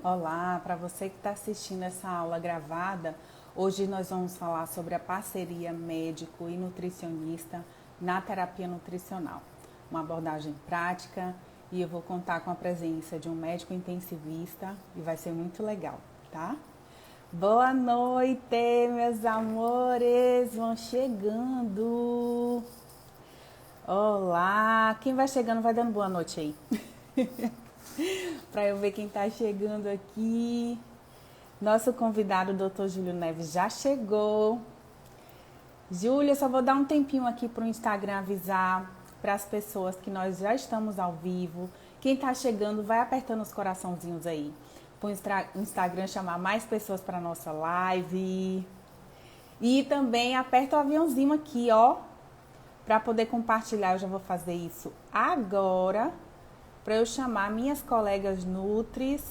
Olá, para você que está assistindo essa aula gravada, hoje nós vamos falar sobre a parceria médico e nutricionista na terapia nutricional. Uma abordagem prática e eu vou contar com a presença de um médico intensivista e vai ser muito legal, tá? Boa noite, meus amores! Vão chegando! Olá! Quem vai chegando vai dando boa noite aí. Para eu ver quem está chegando aqui. Nosso convidado, o Dr. Júlio Neves, já chegou. Júlio, eu só vou dar um tempinho aqui para o Instagram avisar para as pessoas que nós já estamos ao vivo. Quem está chegando, vai apertando os coraçãozinhos aí. Para o Instagram chamar mais pessoas para a nossa live. E também aperta o aviãozinho aqui, ó, para poder compartilhar. Eu já vou fazer isso agora, para eu chamar minhas colegas Nutris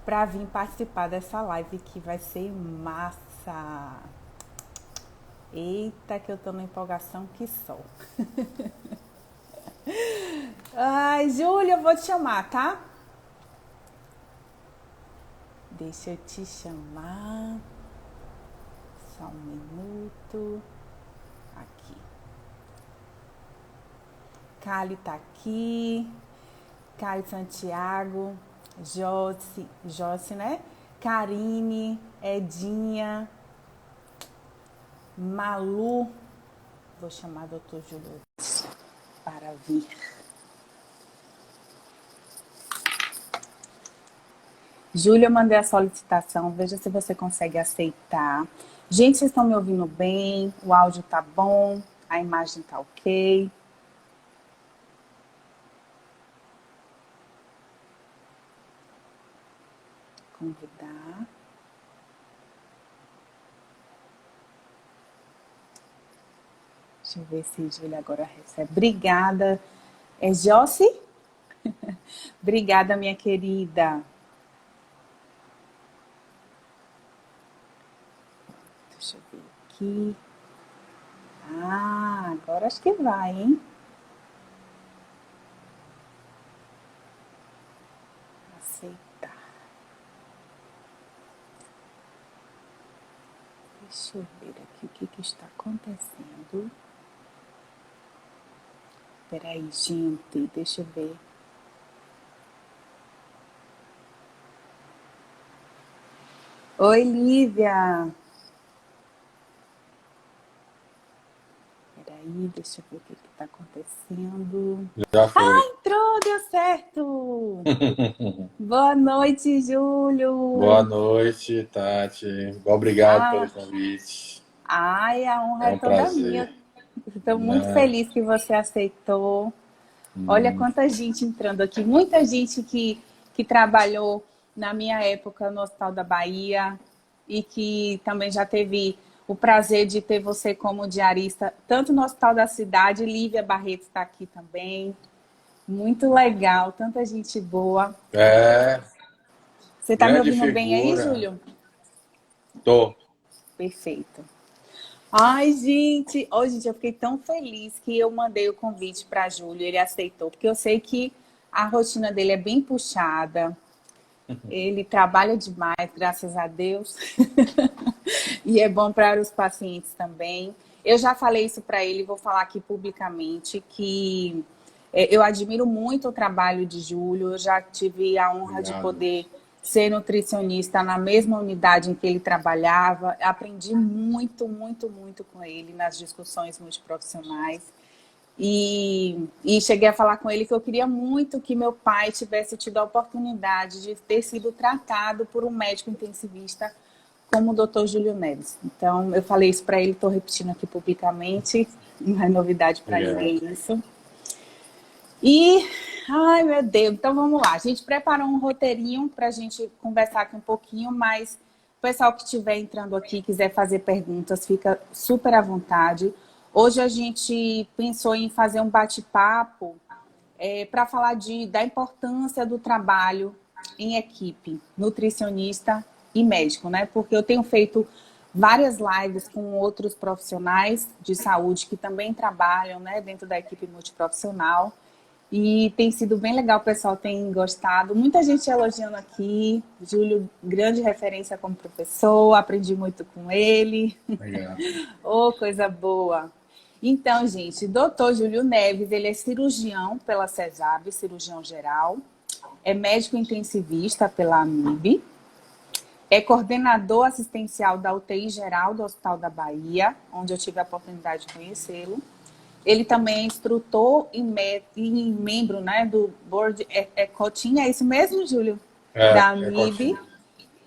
para vir participar dessa live que vai ser massa. Eita, que eu tô numa empolgação que só. Ai, Júlia, eu vou te chamar, tá? Deixa eu te chamar. Só um minuto. Aqui. Cali tá aqui. Caio Santiago. Josi, né? Karine, Edinha, Malu. Vou chamar o Dr. Júlio para vir. Júlia, eu mandei a solicitação. Veja se você consegue aceitar. Gente, vocês estão me ouvindo bem? O áudio tá bom? A imagem tá ok? Convidar. Deixa eu ver se Júlia agora recebe. Obrigada. É Josi? Obrigada, minha querida. Deixa eu ver aqui. Ah, agora acho que vai, hein? Aceitar. Deixa eu ver aqui o que está acontecendo. Peraí, gente, deixa eu ver. Oi, Lívia. Peraí, deixa eu ver o que está acontecendo. Já foi. Entrou, deu certo! Boa noite, Boa Júlio! noite, Tati. Obrigado pelo Ah, convite. ai, a honra É é um toda prazer. minha. Estou muito Né? feliz que você aceitou. Olha Hum, quanta gente entrando aqui. Muita gente que trabalhou na minha época no Hospital da Bahia e que também já teve o prazer de ter você como diarista, tanto no Hospital da Cidade. Lívia Barreto está aqui também. Muito legal, tanta gente boa. É, Você está me grande ouvindo bem aí, figura. Júlio? Tô. Perfeito. Ai, gente, hoje eu fiquei tão feliz que eu mandei o convite para Júlio, ele aceitou, porque eu sei que a rotina dele é bem puxada, ele trabalha demais, graças a Deus, e é bom para os pacientes também. Eu já falei isso para ele, vou falar aqui publicamente, que eu admiro muito o trabalho de Júlio, eu já tive a honra de Obrigado. poder ser nutricionista na mesma unidade em que ele trabalhava, aprendi muito, muito, muito com ele nas discussões multiprofissionais. E cheguei a falar com ele que eu queria muito que meu pai tivesse tido a oportunidade de ter sido tratado por um médico intensivista como o Dr. Júlio Neves. Então, eu falei isso para ele, estou repetindo aqui publicamente, não é novidade para Obrigado. ninguém isso. E, ai meu Deus, então vamos lá. A gente preparou um roteirinho para a gente conversar aqui um pouquinho, mas o pessoal que estiver entrando aqui quiser fazer perguntas, fica super à vontade. Hoje a gente pensou em fazer um bate-papo para falar da importância do trabalho em equipe, nutricionista e médico, né? Porque eu tenho feito várias lives com outros profissionais de saúde que também trabalham, né, dentro da equipe multiprofissional. E tem sido bem legal, o pessoal tem gostado. Muita gente elogiando aqui. Júlio, grande referência como professor, aprendi muito com ele. Obrigado. Oh, coisa boa. Então, gente, doutor Júlio Neves, ele é cirurgião pela CESAB, cirurgião geral, é médico intensivista pela AMIB, é coordenador assistencial da UTI geral do Hospital da Bahia, onde eu tive a oportunidade de conhecê-lo. Ele também é instrutor e membro, né, do Board Cotin, é isso mesmo, Júlio? Da É AMIB. contigo.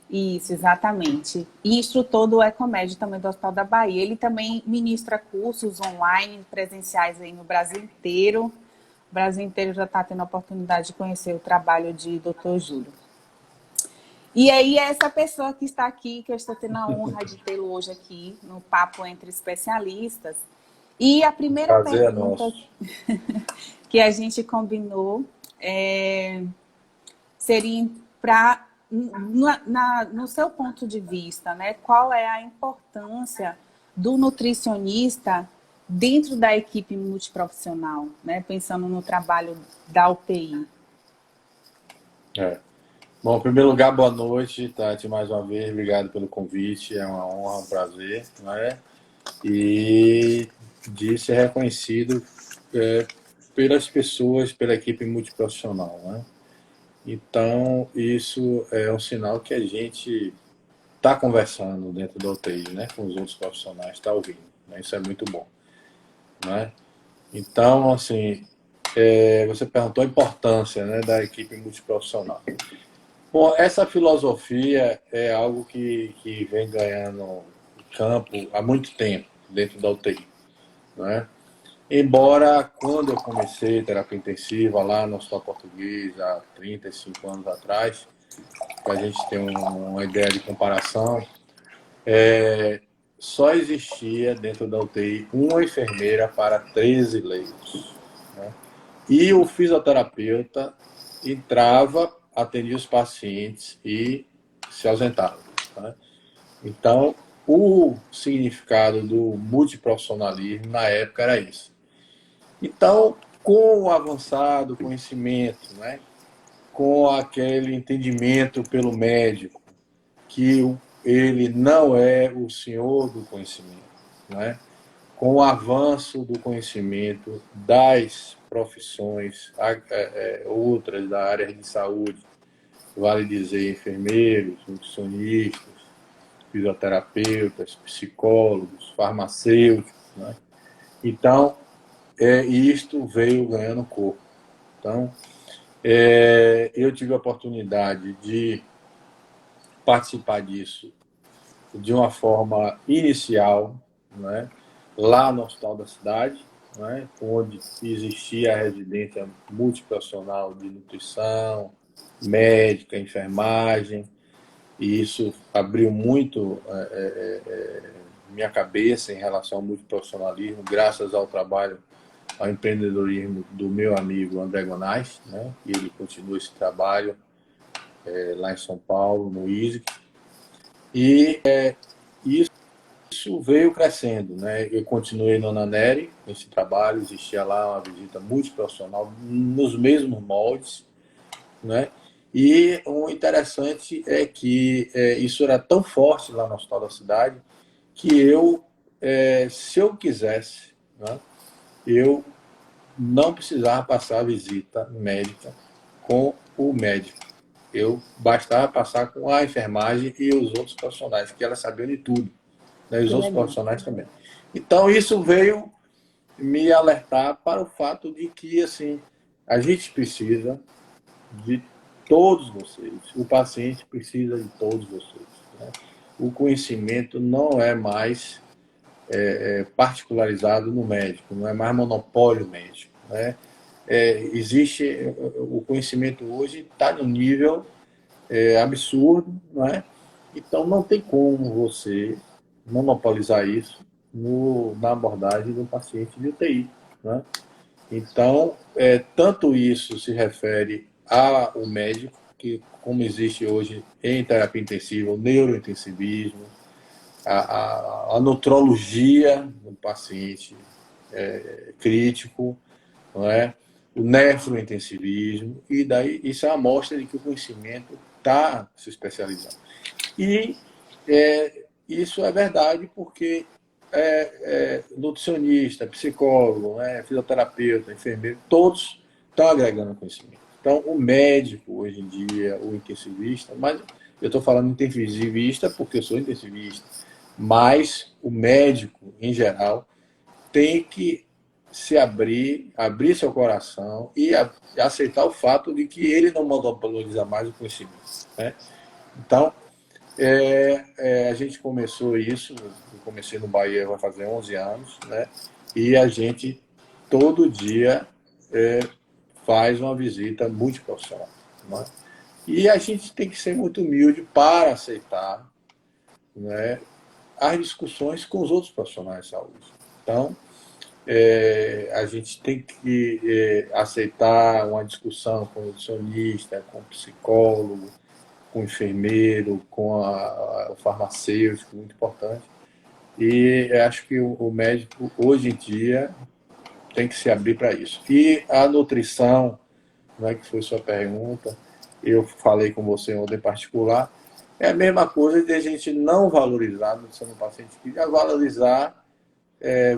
Isso, exatamente. E instrutor do Ecomed também do Hospital da Bahia. Ele também ministra cursos online, presenciais aí no Brasil inteiro. O Brasil inteiro já está tendo a oportunidade de conhecer o trabalho de Dr. Júlio. E aí, essa pessoa que está aqui, que eu estou tendo a honra de tê-lo hoje aqui, no Papo Entre Especialistas. E a primeira Prazer é pergunta nosso. que a gente combinou seria para, no seu ponto de vista, né, qual é a importância do nutricionista dentro da equipe multiprofissional, né, pensando no trabalho da UTI? É. Bom, em primeiro lugar, boa noite, Tati, mais uma vez, obrigado pelo convite, é uma honra, um prazer, não é? E de ser reconhecido pelas pessoas, pela equipe multiprofissional, né? Então, isso é um sinal que a gente está conversando dentro da UTI, né, com os outros profissionais, está ouvindo, né? Isso é muito bom, né? Então, assim, você perguntou a importância, né, da equipe multiprofissional. Bom, essa filosofia é algo que vem ganhando campo há muito tempo dentro da UTI, né? Embora, quando eu comecei terapia intensiva lá no Hospital Português, há 35 anos atrás, para a gente ter uma ideia de comparação, só existia dentro da UTI uma enfermeira para 13 leitos, né? E o fisioterapeuta entrava, atendia os pacientes e se ausentava, né? Então, o significado do multiprofissionalismo na época era isso. Então, com o avançado conhecimento, né, com aquele entendimento pelo médico que ele não é o senhor do conhecimento, né, com o avanço do conhecimento das profissões outras da área de saúde, vale dizer enfermeiros, nutricionistas, fisioterapeutas, psicólogos, farmacêuticos, né? Então, isto veio ganhando corpo. Então, eu tive a oportunidade de participar disso de uma forma inicial, né, lá no Hospital da Cidade, né, onde existia a residência multiprofissional de nutrição, médica, enfermagem, e isso abriu muito minha cabeça em relação ao multiprofissionalismo, graças ao trabalho, ao empreendedorismo do meu amigo André Gonais, né, e ele continua esse trabalho lá em São Paulo, no ISIC, e isso veio crescendo, né? Eu continuei no Ananeri, esse trabalho, existia lá uma visita multiprofissional nos mesmos moldes, né? E o interessante é que isso era tão forte lá no Hospital da Cidade que eu, se eu quisesse, né, eu não precisava passar a visita médica com o médico. Eu bastava passar com a enfermagem e os outros profissionais, que elas sabiam de tudo, né? E os Que outros legal. profissionais também. Então, isso veio me alertar para o fato de que, assim, a gente precisa de todos vocês. O paciente precisa de todos vocês, né? O conhecimento não é mais particularizado no médico, não é mais monopólio médico, né? Existe o conhecimento hoje está no nível absurdo, não é? Então não tem como você monopolizar isso na abordagem do paciente de UTI, né? Então, tanto isso se refere ao médico, que como existe hoje em terapia intensiva, o neurointensivismo, a nutrologia do paciente crítico, não é? o nefrointensivismo, e daí isso é uma amostra de que o conhecimento está se especializando. E isso é verdade porque nutricionista, psicólogo, fisioterapeuta, enfermeiro, todos estão agregando conhecimento. Então, o médico, hoje em dia, o intensivista, mas eu estou falando intensivista porque eu sou intensivista, mas o médico, em geral, tem que se abrir seu coração e aceitar o fato de que ele não monopoliza mais o conhecimento. Né? Então, a gente começou isso, eu comecei no Bahia vai fazer 11 anos, né? E a gente todo dia faz uma visita multiprofissional. Né? E a gente tem que ser muito humilde para aceitar, né, as discussões com os outros profissionais de saúde. Então, a gente tem que aceitar uma discussão com o nutricionista, com o psicólogo, com o enfermeiro, com o farmacêutico, muito importante. E acho que o médico, hoje em dia, tem que se abrir para isso. E a nutrição, né, que foi sua pergunta, eu falei com você ontem em particular, é a mesma coisa de a gente não valorizar a nutrição do paciente, que valorizar,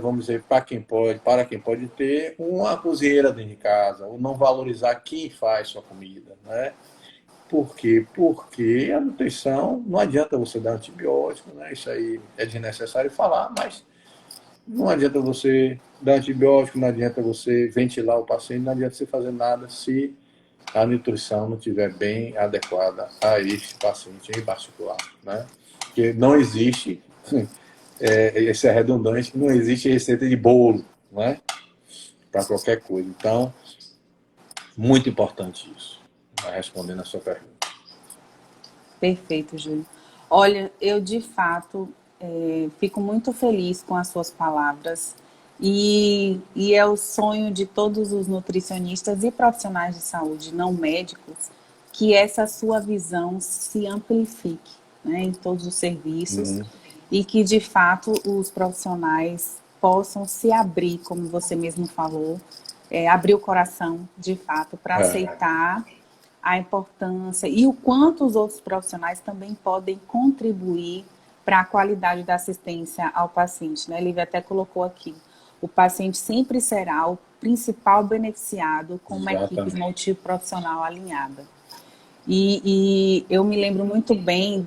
vamos dizer, para quem pode ter uma cozinheira dentro de casa, ou não valorizar quem faz sua comida, né? Por quê? Porque a nutrição, não adianta você dar antibiótico, né? Isso aí é desnecessário falar, mas não adianta você dar antibiótico, não adianta você ventilar o paciente, não adianta você fazer nada se a nutrição não estiver bem adequada a este paciente em particular, né? Porque não existe, isso é redundante, não existe receita de bolo, né? Para qualquer coisa. Então, muito importante isso, respondendo a sua pergunta. Perfeito, Júlio. Olha, eu de fato fico muito feliz com as suas palavras e é o sonho de todos os nutricionistas e profissionais de saúde não médicos que essa sua visão se amplifique, né, em todos os serviços e que de fato os profissionais possam se abrir, como você mesmo falou, abrir o coração de fato para aceitar a importância e o quanto os outros profissionais também podem contribuir para a qualidade da assistência ao paciente. Né? Lívia até colocou aqui, o paciente sempre será o principal beneficiado com uma equipe multiprofissional alinhada. E eu me lembro muito bem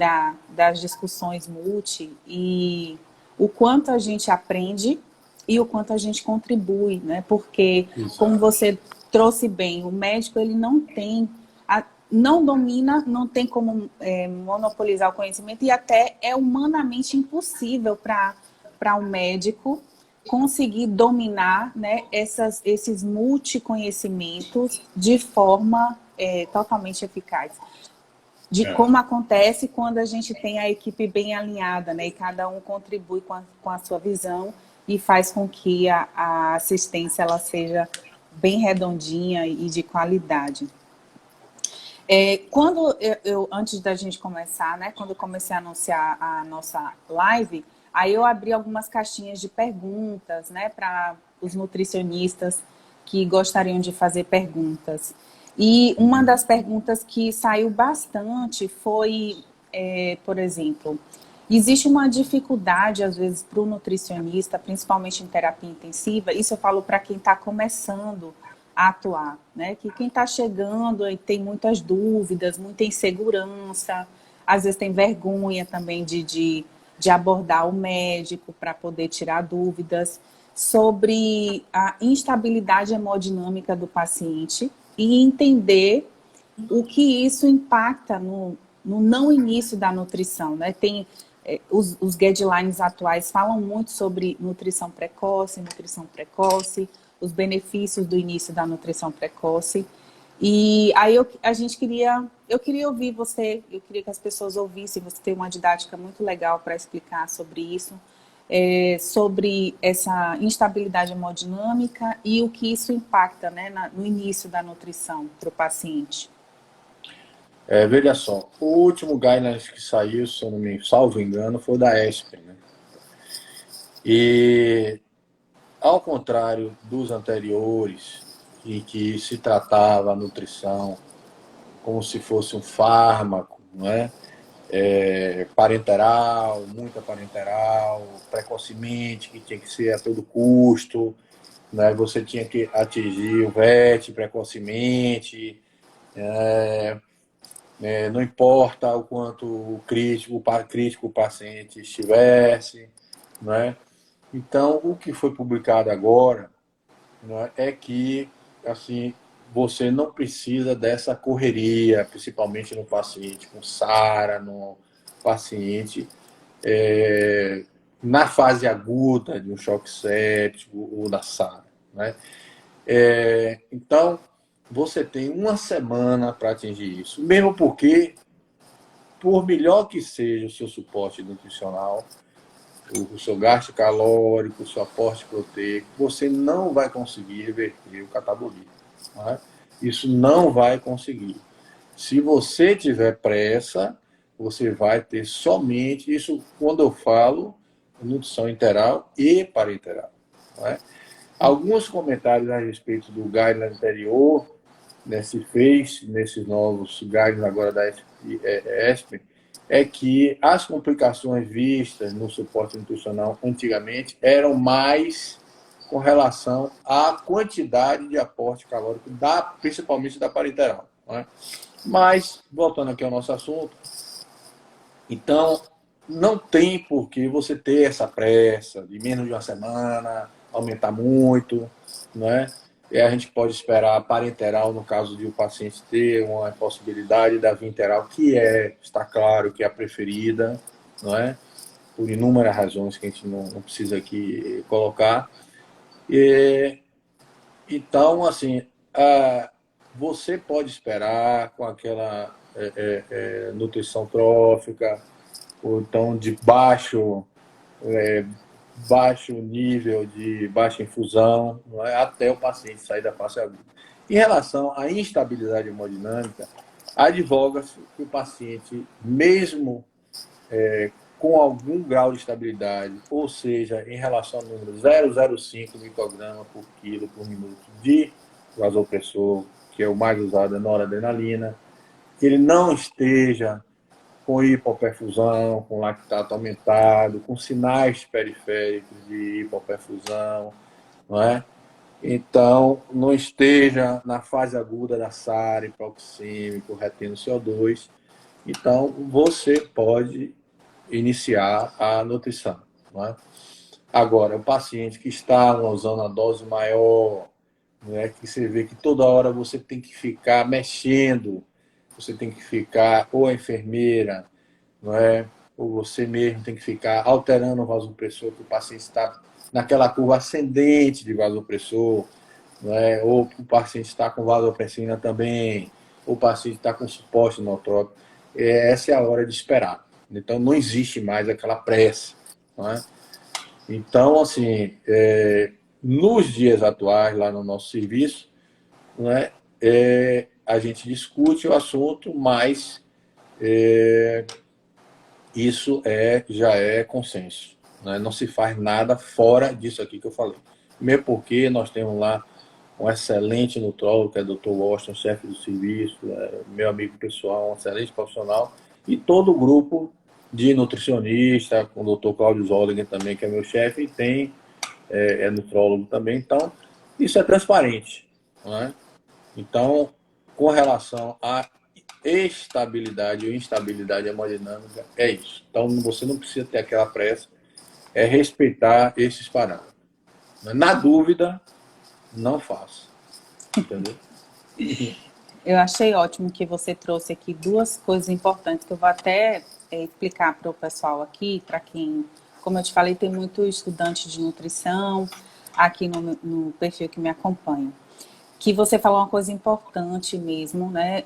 das discussões multi e o quanto a gente aprende e o quanto a gente contribui, né? Porque, como você trouxe bem, o médico ele não tem não domina, não tem como monopolizar o conhecimento e até é humanamente impossível para um médico conseguir dominar, né, esses multiconhecimentos de forma totalmente eficaz. De como acontece quando a gente tem a equipe bem alinhada, né, e cada um contribui com a sua visão e faz com que a assistência ela seja bem redondinha e de qualidade. Quando antes da gente começar, né, quando eu comecei a anunciar a nossa live, aí eu abri algumas caixinhas de perguntas, né, para os nutricionistas que gostariam de fazer perguntas. E uma das perguntas que saiu bastante foi, por exemplo, existe uma dificuldade, às vezes, para o nutricionista, principalmente em terapia intensiva, isso eu falo para quem está começando a atuar, né? Que quem está chegando e tem muitas dúvidas, muita insegurança, às vezes tem vergonha também de abordar o médico para poder tirar dúvidas sobre a instabilidade hemodinâmica do paciente e entender o que isso impacta no não início da nutrição, né? Tem os guidelines atuais falam muito sobre nutrição precoce, os benefícios do início da nutrição precoce. E aí eu queria ouvir você, eu queria que as pessoas ouvissem, você tem uma didática muito legal para explicar sobre isso, sobre essa instabilidade hemodinâmica e o que isso impacta, né, no início da nutrição para o paciente. Veja só, o último guidelines que saiu, se eu não me salvo engano, foi o da ESPEN, né? E ao contrário dos anteriores, em que se tratava a nutrição como se fosse um fármaco, não é? Parenteral, muita parenteral, precocemente, que tinha que ser a todo custo, né? Você tinha que atingir o VET precocemente, não importa o quanto crítico o paciente estivesse, né? Então, o que foi publicado agora, né, é que assim, você não precisa dessa correria, principalmente no paciente com SARA, no paciente na fase aguda de um choque séptico ou da SARA, né? Então, você tem uma semana para atingir isso, mesmo porque, por melhor que seja o seu suporte nutricional, o seu gasto calórico, o seu aporte proteico, você não vai conseguir reverter o catabolismo. Né? Isso não vai conseguir. Se você tiver pressa, você vai ter somente isso quando eu falo nutrição interal e parenteral. Né? Alguns comentários a respeito do guideline anterior, né, se fez nesses novos guidelines agora da ESPE, é que as complicações vistas no suporte nutricional antigamente eram mais com relação à quantidade de aporte calórico, principalmente da parenteral. Né? Mas, voltando aqui ao nosso assunto, então, não tem por que você ter essa pressa de menos de uma semana, aumentar muito, não é? E a gente pode esperar a parenteral, no caso de o paciente ter uma possibilidade da via interal, que está claro, que é a preferida, não é? Por inúmeras razões que a gente não precisa aqui colocar. Então, assim, você pode esperar com aquela nutrição trófica, ou então de baixo nível de baixa infusão, não é? Até o paciente sair da fase aguda. Em relação à instabilidade hemodinâmica, advoga-se que o paciente, mesmo com algum grau de estabilidade, ou seja, em relação ao número 0,05 micrograma por quilo por minuto de vasopressor, que é o mais usado, é noradrenalina, ele não esteja com hipoperfusão, com lactato aumentado, com sinais periféricos de hipoperfusão, não é? Então, não esteja na fase aguda da SARA, hipoxêmico, retendo CO2. Então, você pode iniciar a nutrição. Não é? Agora, o paciente que está usando a dose maior, não é? Que você vê que toda hora você tem que ficar mexendo, você tem que ficar, ou a enfermeira, não é? Ou você mesmo tem que ficar alterando o vasopressor, que o paciente está naquela curva ascendente de vasopressor, não é? Ou o paciente está com vasopressina também, ou o paciente está com suporte inotrópico. Essa é a hora de esperar. Então, não existe mais aquela pressa. Não é? Então, assim, nos dias atuais, lá no nosso serviço, não é? A gente discute o assunto, mas isso já é consenso. Né? Não se faz nada fora disso aqui que eu falei. Mesmo porque nós temos lá um excelente nutrólogo, que é o Dr. Washington, chefe do serviço, meu amigo pessoal, um excelente profissional, e todo o grupo de nutricionista, com o Dr. Cláudio Zollinger também, que é meu chefe, e tem nutrólogo também. Então, isso é transparente. Não é? Então, com relação à estabilidade ou instabilidade hemodinâmica, é isso. Então, você não precisa ter aquela pressa, é respeitar esses parâmetros. Na dúvida, não faça. Entendeu? Eu achei ótimo que você trouxe aqui duas coisas importantes que eu vou até explicar para o pessoal aqui, para quem, como eu te falei, tem muito estudante de nutrição aqui no perfil que me acompanha. Que você falou uma coisa importante mesmo, né,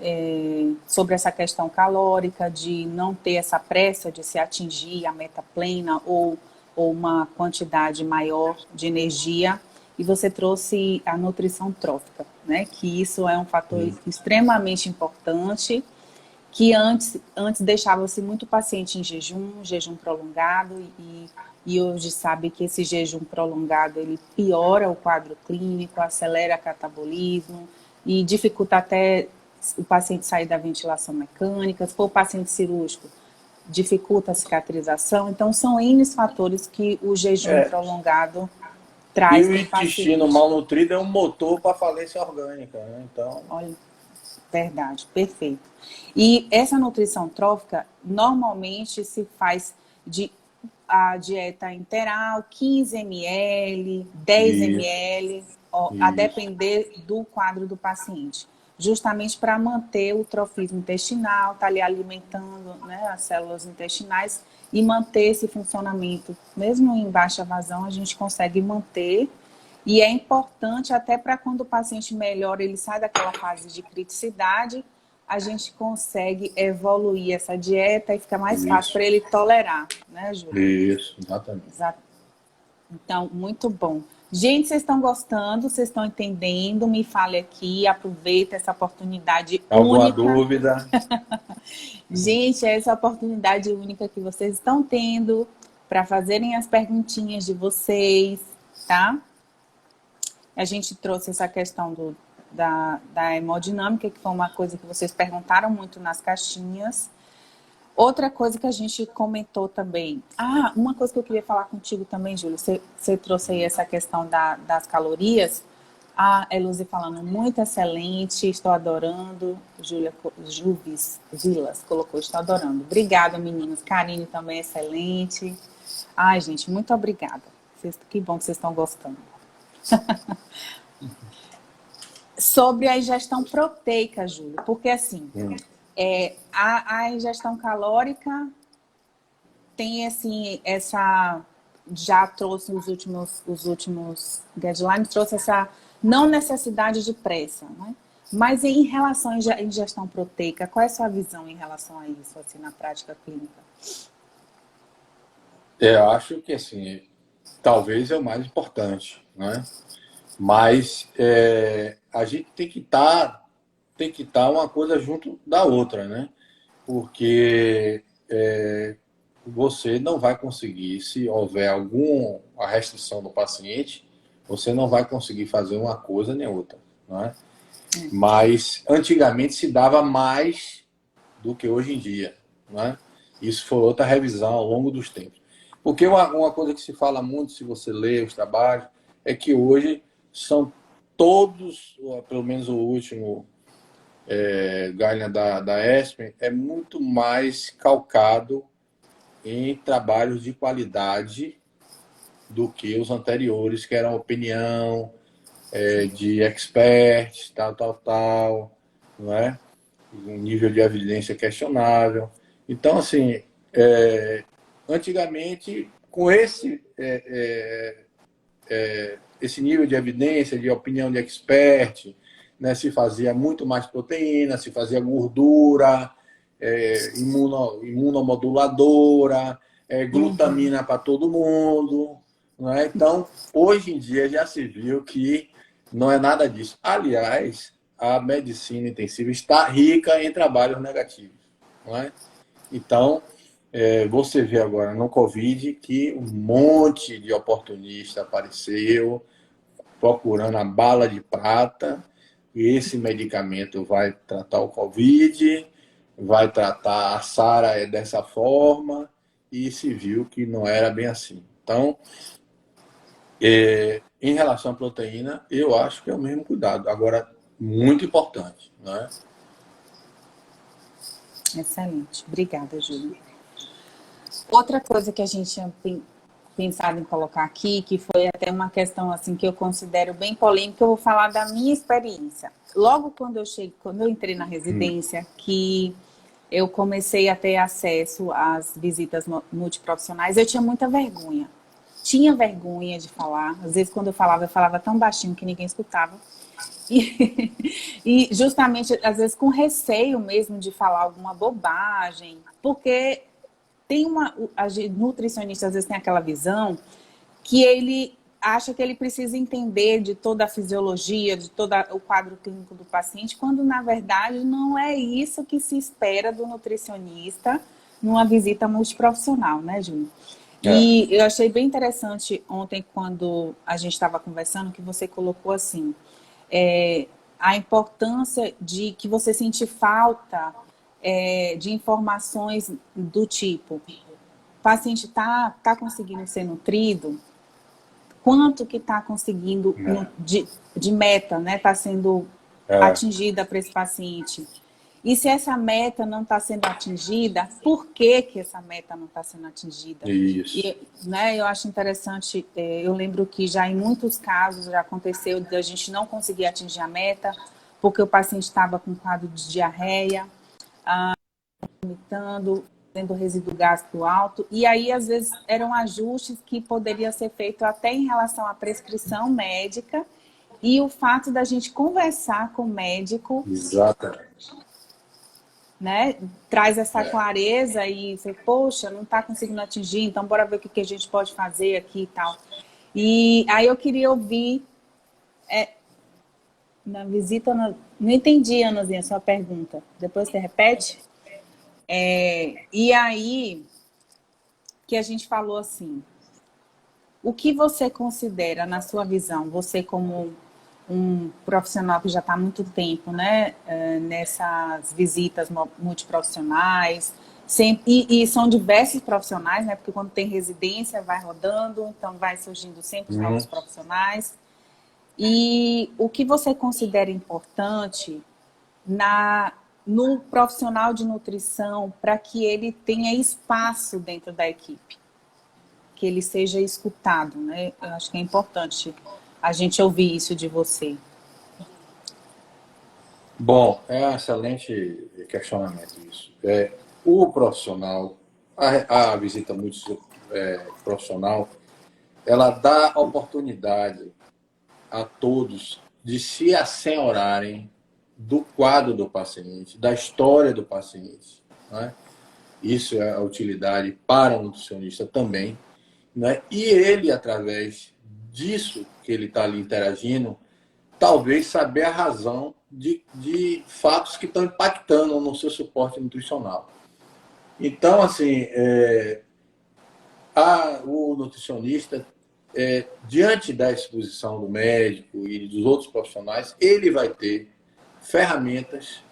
sobre essa questão calórica, de não ter essa pressa de se atingir a meta plena ou uma quantidade maior de energia. E você trouxe a nutrição trófica, né, que isso é um fator extremamente importante, que antes deixava-se muito paciente em jejum prolongado, e e hoje sabe que esse jejum prolongado, ele piora o quadro clínico, acelera o catabolismo e dificulta até o paciente sair da ventilação mecânica. Se for paciente cirúrgico, dificulta a cicatrização. Então, são N fatores que o jejum prolongado E traz o para o intestino paciente. mal nutrido é um motor para a falência orgânica, né? Então, Olha, verdade, perfeito. E essa nutrição trófica, normalmente se faz a dieta interal, 15 ml, 10 isso, ml, a isso. depender do quadro do paciente. Justamente para manter o trofismo intestinal, tá ali alimentando, né, as células intestinais e manter esse funcionamento. Mesmo em baixa vazão, a gente consegue manter. E é importante até para quando o paciente melhora, ele sai daquela fase de criticidade, a gente consegue evoluir essa dieta e fica mais fácil para ele tolerar, né, Júlio? Isso, exatamente. Exato. Então, muito bom. Gente, vocês estão gostando? Vocês estão entendendo? Me fale aqui, aproveita essa oportunidade Alguma única. dúvida? Gente, essa oportunidade única que vocês estão tendo para fazerem as perguntinhas de vocês, tá? A gente trouxe essa questão da hemodinâmica, que foi uma coisa que vocês perguntaram muito nas caixinhas. Outra coisa que a gente comentou também. Ah, uma coisa que eu queria falar contigo também, Júlio. Você trouxe aí essa questão das calorias. A Eluzi falando, muito excelente, estou adorando. Juvis Vilas colocou, estou adorando. Obrigada, meninos. Karine também, excelente. Ai, gente, muito obrigada. Que bom que vocês estão gostando. Sobre a ingestão proteica, Júlio, porque assim, a ingestão calórica tem assim, já trouxe os últimos guidelines, trouxe essa não necessidade de pressa, né? Mas em relação à ingestão proteica, qual é a sua visão em relação a isso, assim, na prática clínica? Eu acho que, assim, talvez é o mais importante, né? Mas a gente tem que estar uma coisa junto da outra, né? Porque você não vai conseguir, se houver alguma restrição no paciente, você não vai conseguir fazer uma coisa nem outra, não é? Mas antigamente se dava mais do que hoje em dia, não é? Isso foi outra revisão ao longo dos tempos. Porque uma coisa que se fala muito, se você lê os trabalhos, é que hoje são todos, pelo menos o último guideline da ESPEN, é muito mais calcado em trabalhos de qualidade do que os anteriores, que eram opinião de experts, tal, não é? Um nível de evidência questionável. Então, assim, antigamente, com esse nível de evidência, de opinião de expert, né, se fazia muito mais proteína, se fazia gordura, imunomoduladora, glutamina para todo mundo. Não é? Então, hoje em dia já se viu que não é nada disso. Aliás, a medicina intensiva está rica em trabalhos negativos. Não é? Então, você vê agora no Covid que um monte de oportunista apareceu procurando a bala de prata. E esse medicamento vai tratar o Covid, vai tratar a SARA dessa forma, e se viu que não era bem assim. Então, em relação à proteína, eu acho que é o mesmo cuidado. Agora, muito importante, não é? Excelente. Obrigada, Júlio. Outra coisa que a gente tinha pensado em colocar aqui, que foi até uma questão assim que eu considero bem polêmica, eu vou falar da minha experiência. Logo quando eu entrei na residência, que eu comecei a ter acesso às visitas multiprofissionais, eu tinha muita vergonha. Tinha vergonha de falar. Às vezes, quando eu falava tão baixinho que ninguém escutava. E justamente, às vezes, com receio mesmo de falar alguma bobagem, porque a nutricionista às vezes tem aquela visão que ele acha que ele precisa entender de toda a fisiologia, de todo o quadro clínico do paciente, quando na verdade não é isso que se espera do nutricionista numa visita multiprofissional, né, Júnior? É, E eu achei bem interessante ontem, quando a gente estava conversando, que você colocou assim, é, a importância de que você sente falta de informações do tipo, o paciente tá conseguindo ser nutrido, quanto que está conseguindo de meta, né? Está sendo é, atingida para esse paciente. E se essa meta não está sendo atingida, por que que essa meta não está sendo atingida? isso. E, né, eu acho interessante, eu lembro que já em muitos casos já aconteceu de a gente não conseguir atingir a meta, porque o paciente estava com quadro de diarreia, vomitando, tendo resíduo gástrico alto, e aí às vezes eram ajustes que poderiam ser feitos até em relação à prescrição médica e o fato da gente conversar com o médico, Exatamente. né, traz essa clareza e você, poxa, não está conseguindo atingir, então bora ver o que a gente pode fazer aqui e tal. E aí eu queria ouvir, na visita, não entendi, Anazinha, a sua pergunta. Depois você repete? E aí que a gente falou assim, o que você considera, na sua visão, você como um profissional que já está há muito tempo, né, nessas visitas multiprofissionais, e são diversos profissionais, né, porque quando tem residência vai rodando, então vai surgindo sempre novos Uhum. profissionais. E o que você considera importante no profissional de nutrição para que ele tenha espaço dentro da equipe? Que ele seja escutado, né? Eu acho que é importante a gente ouvir isso de você. Bom, é um excelente questionamento isso. O profissional, a visita muito profissional, ela dá oportunidade a todos de se assenhorarem do quadro do paciente, da história do paciente. Né? Isso é a utilidade para o nutricionista também. Né? E ele, através disso que ele está ali interagindo, talvez saber a razão de fatos que estão impactando no seu suporte nutricional. Então, assim, o nutricionista, diante da exposição do médico e dos outros profissionais, ele vai ter ferramentas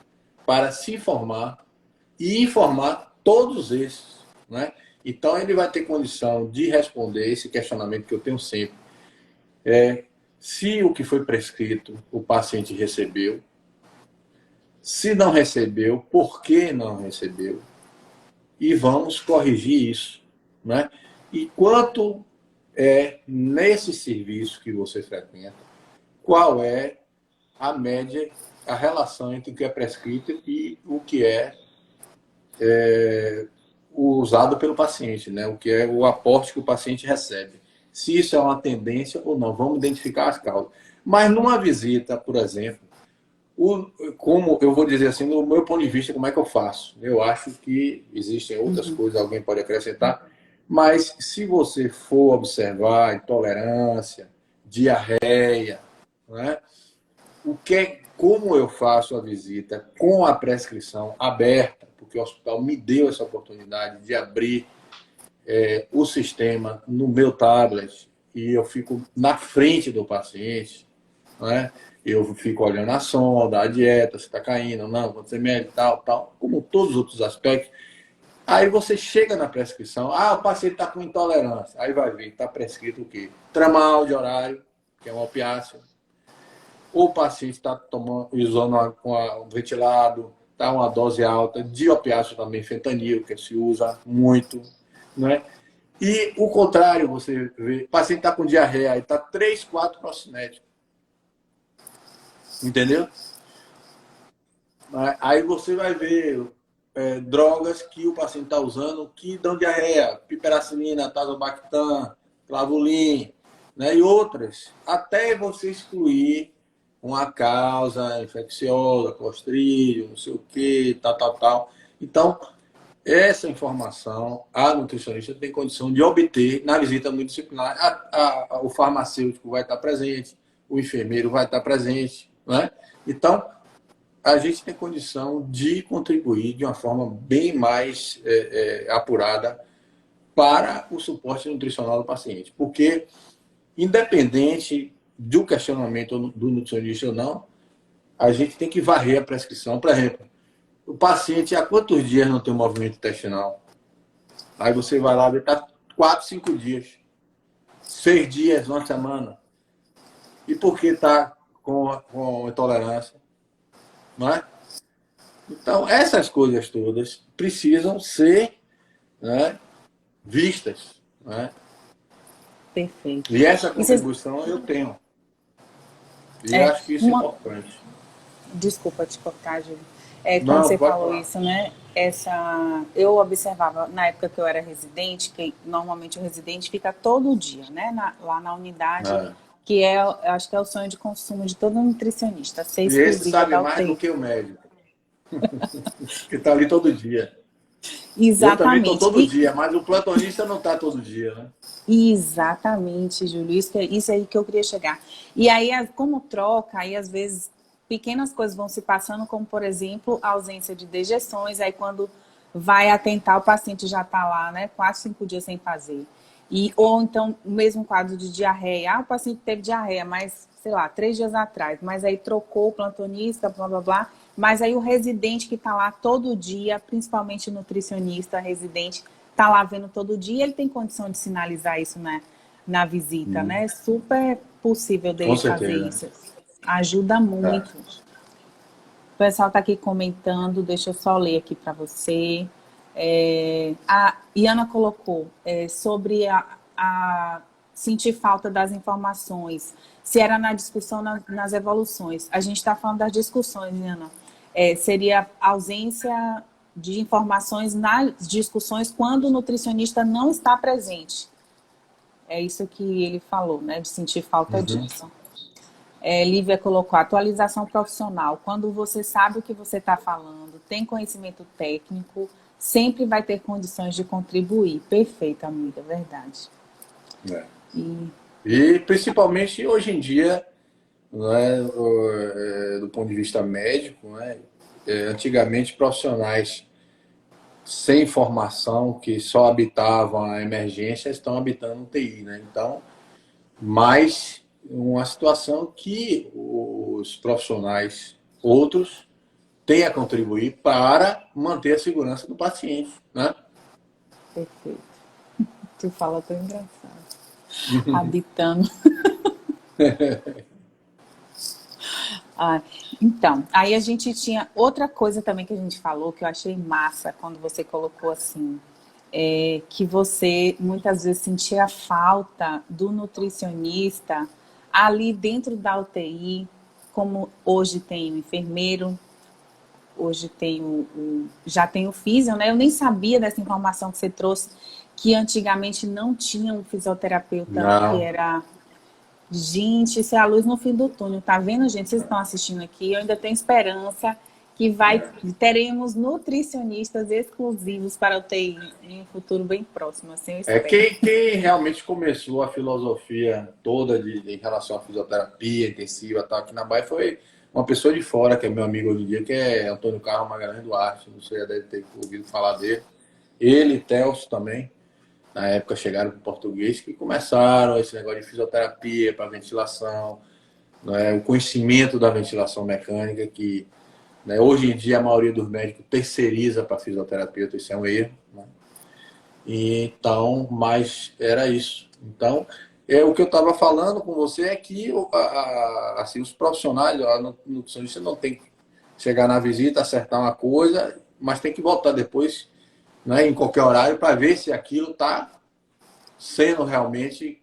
para se informar e informar todos esses. Né? Então, ele vai ter condição de responder esse questionamento que eu tenho sempre. Se o que foi prescrito o paciente recebeu, se não recebeu, por que não recebeu? E vamos corrigir isso. Né? E quanto nesse serviço que você frequenta, qual é a média, a relação entre o que é prescrito e o que é usado pelo paciente, né? O que é o aporte que o paciente recebe. Se isso é uma tendência ou não, vamos identificar as causas. Mas numa visita, por exemplo, como eu vou dizer assim, no meu ponto de vista, como é que eu faço? Eu acho que existem outras coisas, alguém pode acrescentar, mas se você for observar intolerância, diarreia, né? Como eu faço a visita com a prescrição aberta, porque o hospital me deu essa oportunidade de abrir o sistema no meu tablet e eu fico na frente do paciente, né? Eu fico olhando a sonda, a dieta, se está caindo, não, quantos ml, tal, como todos os outros aspectos. Aí você chega na prescrição, o paciente está com intolerância, aí vai ver, está prescrito o quê? Tramal de horário, que é um opiáceo. O paciente está usando um ventilado, está uma dose alta de opiáceo também, fentanil, que se usa muito, né? E o contrário, você vê, o paciente está com diarreia, aí está 3, 4 procinéticos. Entendeu? Aí você vai ver drogas que o paciente está usando que dão diarreia, piperacilina, tazobactam, clavulin, né? E outras, até você excluir uma causa infecciosa, clostrídio, não sei o que, tal. Então, essa informação a nutricionista tem condição de obter na visita multidisciplinar. O farmacêutico vai estar presente, o enfermeiro vai estar presente, né? Então, a gente tem condição de contribuir de uma forma bem mais apurada para o suporte nutricional do paciente. Porque, independente do questionamento do nutricionista ou não, a gente tem que varrer a prescrição. Por exemplo, o paciente há quantos dias não tem um movimento intestinal? Aí você vai lá ver, está 4, 5 dias, 6 dias, uma semana. E por que está com intolerância? Não é? Então, essas coisas todas precisam ser, né, vistas. Né? Perfeito. E essa contribuição eu tenho. E acho que isso é importante. Desculpa te cortar, Júlio. Quando Não, você pode falou falar. isso, né? Eu observava na época que eu era residente, que normalmente o residente fica todo dia, né? Lá na unidade, que eu acho que é o sonho de consumo de todo nutricionista, ser E esse exclusiva sabe da mais do UTI. que o médico. Que está ali todo dia. Eu também estou Exatamente. todo dia, mas o plantonista não está todo dia, né? Exatamente, Júlio. Isso aí que eu queria chegar. E aí, como troca, aí às vezes pequenas coisas vão se passando, como por exemplo, a ausência de dejeções, aí quando vai atentar, o paciente já está lá, né? 4, 5 dias sem fazer. Ou então, o mesmo quadro de diarreia. O paciente teve diarreia, mas, sei lá, 3 dias atrás, mas aí trocou o plantonista, blá, blá, blá. Mas aí o residente que está lá todo dia, principalmente o nutricionista residente, está lá vendo todo dia, ele tem condição de sinalizar isso na visita, né? É super possível Com dele fazer certeza. isso. Ajuda muito. O pessoal está aqui comentando, deixa eu só ler aqui para você. A Iana colocou sobre a sentir falta das informações, se era na discussão nas evoluções. A gente está falando das discussões, Iana. Seria ausência de informações nas discussões quando o nutricionista não está presente. É isso que ele falou, né? De sentir falta disso. Lívia colocou atualização profissional. Quando você sabe o que você está falando, tem conhecimento técnico, sempre vai ter condições de contribuir. Perfeito, amiga, verdade. E principalmente hoje em dia, né, do ponto de vista médico, né, antigamente profissionais sem formação que só habitavam a emergência estão habitando o TI, né? Então, mais uma situação que os profissionais outros têm a contribuir para manter a segurança do paciente, né? Perfeito. Tu fala tão engraçado. Habitando. Então, aí a gente tinha outra coisa também que a gente falou, que eu achei massa, quando você colocou assim, que você muitas vezes sentia falta do nutricionista ali dentro da UTI, como hoje tem o enfermeiro, hoje tem já tem o físio, né? Eu nem sabia dessa informação que você trouxe, que antigamente não tinha um fisioterapeuta que Não. era... Gente, isso é a luz no fim do túnel, tá vendo, gente? Vocês estão assistindo aqui, eu ainda tenho esperança que teremos nutricionistas exclusivos para a UTI em um futuro bem próximo, assim eu espero. Quem realmente começou a filosofia toda em relação à fisioterapia intensiva tal, aqui na Bahia foi uma pessoa de fora, que é meu amigo hoje em dia, que é Antônio Carlos Magalhães Duarte, não sei, já deve ter ouvido falar dele. Ele e Telso também, na época chegaram para o português, que começaram esse negócio de fisioterapia para ventilação, né, o conhecimento da ventilação mecânica, que, né, hoje em dia a maioria dos médicos terceiriza para fisioterapeuta, isso é um erro. Né? Então, mas era isso. Então, o que eu estava falando com você é que assim, os profissionais, a nutricionista não tem que chegar na visita, acertar uma coisa, mas tem que voltar depois, né, em qualquer horário, para ver se aquilo está sendo realmente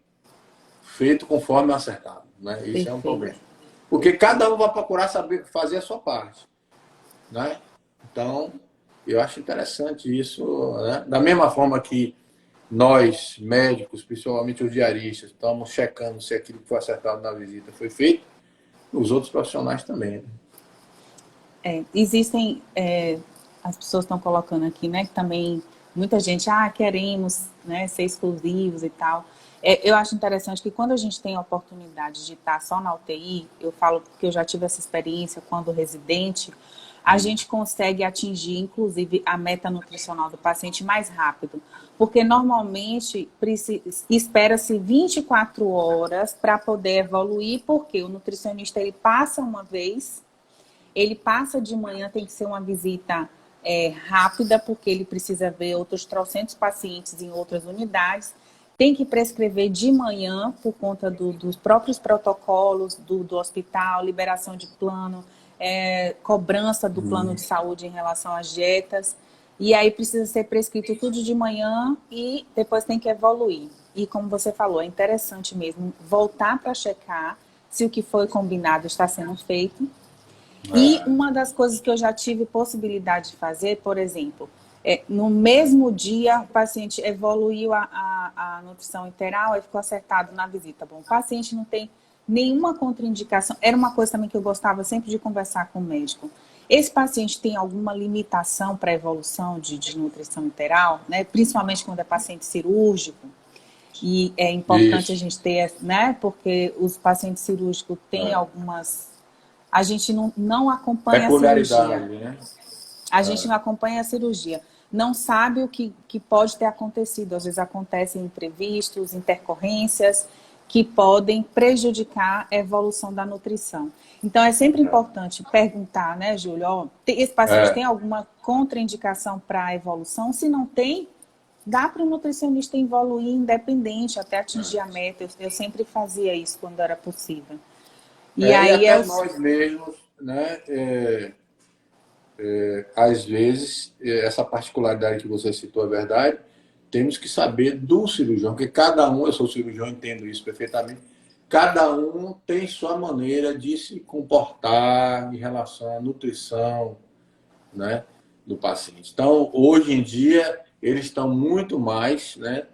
feito conforme acertado. Né? Isso Perfeito. é um problema. Porque cada um vai procurar saber fazer a sua parte. Né? Então, eu acho interessante isso. Né? Da mesma forma que nós, médicos, principalmente os diaristas, estamos checando se aquilo que foi acertado na visita foi feito, os outros profissionais também. Né? Existem, as pessoas estão colocando aqui, né, que também muita gente, queremos, né, ser exclusivos e tal. Eu acho interessante que quando a gente tem a oportunidade de estar só na UTI, eu falo porque eu já tive essa experiência quando residente, a gente consegue atingir, inclusive, a meta nutricional do paciente mais rápido. Porque normalmente espera-se 24 horas para poder evoluir, porque o nutricionista ele passa uma vez, ele passa de manhã, tem que ser uma visita rápida, porque ele precisa ver outros trocentos pacientes em outras unidades. Tem que prescrever de manhã, por conta dos próprios protocolos do hospital, liberação de plano, cobrança do plano de saúde em relação às dietas. E aí precisa ser prescrito tudo de manhã e depois tem que evoluir. E como você falou, é interessante mesmo voltar para checar se o que foi combinado está sendo feito. E uma das coisas que eu já tive possibilidade de fazer, por exemplo, no mesmo dia o paciente evoluiu a nutrição enteral e ficou acertado na visita. Bom, o paciente não tem nenhuma contraindicação. Era uma coisa também que eu gostava sempre de conversar com o médico. Esse paciente tem alguma limitação para a evolução de nutrição enteral, né? Principalmente quando é paciente cirúrgico. E é importante a gente ter, né? Porque os pacientes cirúrgicos têm algumas... A gente não acompanha a cirurgia. Né? A gente não acompanha a cirurgia. Não sabe o que pode ter acontecido. Às vezes acontecem imprevistos, intercorrências que podem prejudicar a evolução da nutrição. Então, é sempre importante perguntar, né, Júlio? Ó, esse paciente tem alguma contraindicação para a evolução? Se não tem, dá para o nutricionista evoluir independente até atingir a meta. Eu sempre fazia isso quando era possível. E aí até nós mesmos, né, às vezes, essa particularidade que você citou é verdade, temos que saber do cirurgião, porque cada um, eu sou cirurgião, entendo isso perfeitamente, cada um tem sua maneira de se comportar em relação à nutrição, né, do paciente. Então, hoje em dia, eles estão muito mais, né,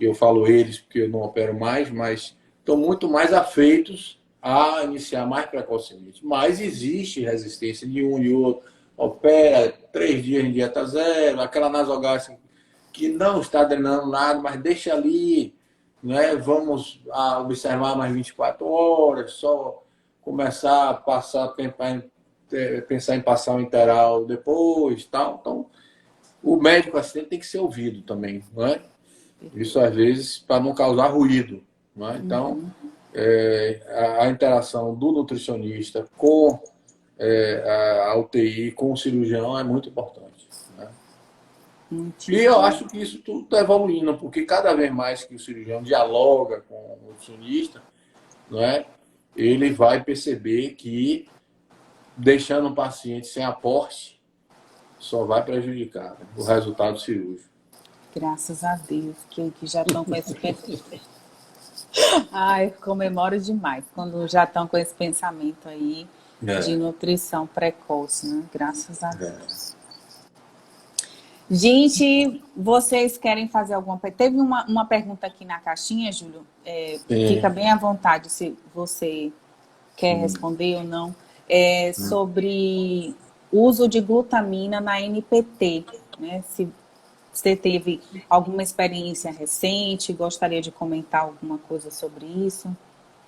eu falo eles porque eu não opero mais, mas estão muito mais afeitos a iniciar mais precocemente. Mas existe resistência de um e outro. Opera 3 dias em dieta zero, aquela nasogástrica que não está drenando nada, mas deixa ali, né? Vamos observar mais 24 horas, só começar a pensar em passar o interal depois, tal. Então, o médico assistente tem que ser ouvido também, não é? Isso às vezes para não causar ruído, não é? Então, a interação do nutricionista com a UTI, com o cirurgião é muito importante. Né? E eu acho que isso tudo está evoluindo, porque cada vez mais que o cirurgião dialoga com o nutricionista, não é? Ele vai perceber que deixando o paciente sem aporte só vai prejudicar, né, o resultado cirúrgico. Graças a Deus, que já estão com esse pensamento. Ai, comemoro demais quando já estão com esse pensamento aí de nutrição precoce, né? Graças a Deus. Gente, vocês querem fazer alguma pergunta? Teve uma pergunta aqui na caixinha, Júlio. Fica bem à vontade se você quer responder ou não. Sobre uso de glutamina na NPT, né? Se você teve alguma experiência recente, gostaria de comentar alguma coisa sobre isso?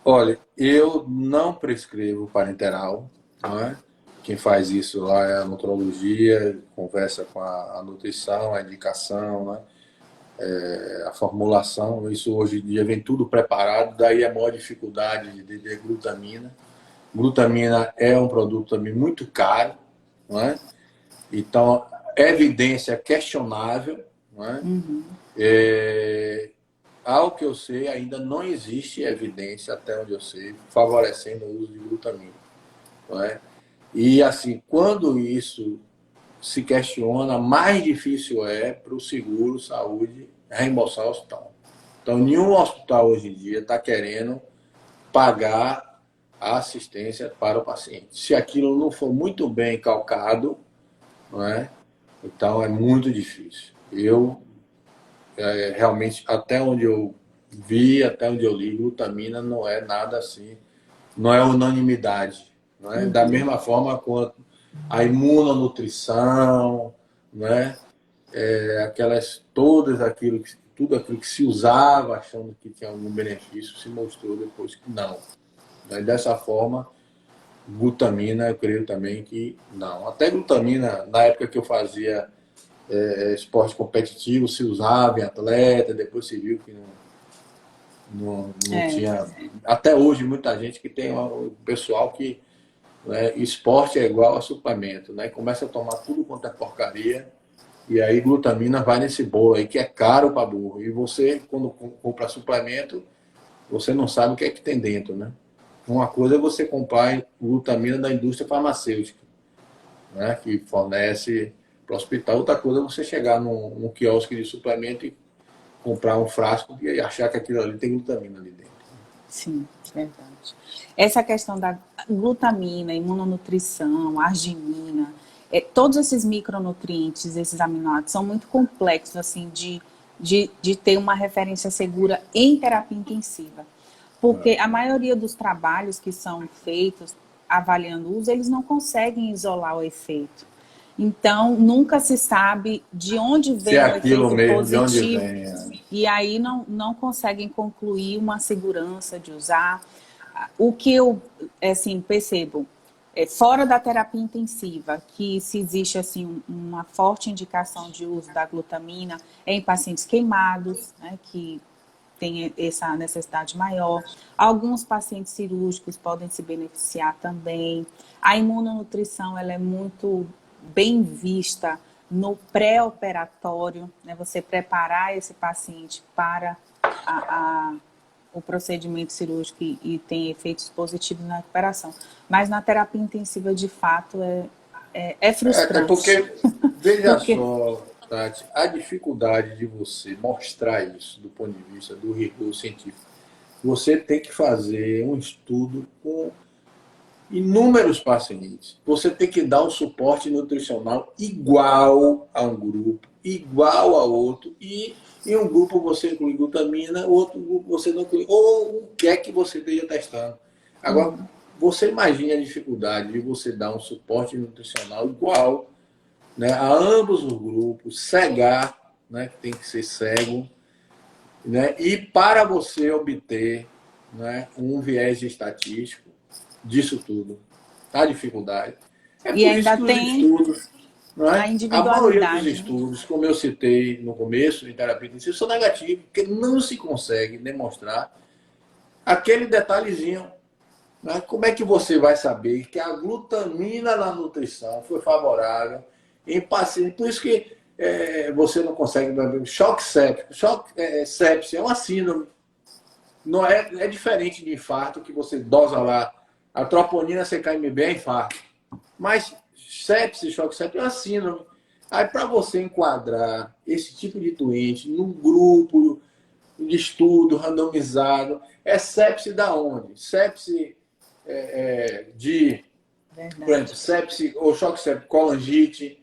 Olha, eu não prescrevo parenteral, não é? Quem faz isso lá é a nutrologia, conversa com a nutrição, a indicação, né? A formulação. Isso hoje em dia vem tudo preparado, daí a maior dificuldade de glutamina. Glutamina é um produto também muito caro, não é? Então, evidência questionável, não é? Ao que eu sei, ainda não existe evidência, até onde eu sei, favorecendo o uso de glutamina. Não é? E, assim, quando isso se questiona, mais difícil é para o seguro saúde reembolsar o hospital. Então, nenhum hospital hoje em dia está querendo pagar a assistência para o paciente. Se aquilo não for muito bem calcado, não é? Então é muito difícil. Eu realmente, até onde eu vi, até onde eu li, glutamina não é nada assim, não é unanimidade. Não é? Da mesma forma quanto a imunonutrição, não é? Tudo aquilo que se usava achando que tinha algum benefício, se mostrou depois que não. Dessa forma, Glutamina, eu creio também que não. Até glutamina, na época que eu fazia esporte competitivo, se usava em atleta, depois se viu que não tinha. Até hoje, muita gente que tem o pessoal que, né, esporte é igual a suplemento, né? Começa a tomar tudo quanto é porcaria, e aí glutamina vai nesse bolo aí, que é caro para burro. E você, quando compra suplemento, você não sabe o que é que tem dentro, né? Uma coisa é você comprar glutamina da indústria farmacêutica, né, que fornece para o hospital. Outra coisa é você chegar num quiosque de suplemento e comprar um frasco e achar que aquilo ali tem glutamina ali dentro. Sim, verdade. Essa questão da glutamina, imunonutrição, arginina, todos esses micronutrientes, esses aminoácidos, são muito complexos, assim, de ter uma referência segura em terapia intensiva. Porque a maioria dos trabalhos que são feitos avaliando o uso, eles não conseguem isolar o efeito. Então, nunca se sabe de onde Se é vem o aquilo efeito mesmo, de onde positivo. vem. E aí não conseguem concluir uma segurança de usar. O que eu assim, percebo, fora da terapia intensiva, que se existe assim, uma forte indicação de uso da glutamina em pacientes queimados, né, que tem essa necessidade maior. Alguns pacientes cirúrgicos podem se beneficiar também. A imunonutrição ela é muito bem vista no pré-operatório, né? Você preparar esse paciente para o procedimento cirúrgico e tem efeitos positivos na recuperação. Mas na terapia intensiva, de fato, é frustrante. Porque, veja Porque só, Tati, a dificuldade de você mostrar isso do ponto de vista do rigor científico. Você tem que fazer um estudo com inúmeros pacientes. Você tem que dar um suporte nutricional igual a um grupo, igual a outro, e em um grupo você inclui glutamina, outro grupo você não inclui, ou o que é que você esteja testando. Agora, você imagina a dificuldade de você dar um suporte nutricional igual, né, a ambos os grupos, cegar, né, que tem que ser cego, né, e para você obter, né, um viés estatístico disso tudo. A dificuldade. É e por isso ainda que os tem estudos, não a é? A maioria dos individualidade, né? estudos, como eu citei no começo, em terapia intensiva, são negativos, porque não se consegue demonstrar aquele detalhezinho. Né? Como é que você vai saber que a glutamina na nutrição foi favorável em pacientes? Por isso que você não consegue ver choque séptico. Sepse é uma síndrome. Não é diferente de infarto, que você dosa lá a troponina, CKMB é infarto. Mas sepse, choque séptico é uma síndrome. Aí, para você enquadrar esse tipo de doente num grupo de estudo randomizado, é sepse da onde? Sepse por exemplo, sepse ou choque séptico, colangite,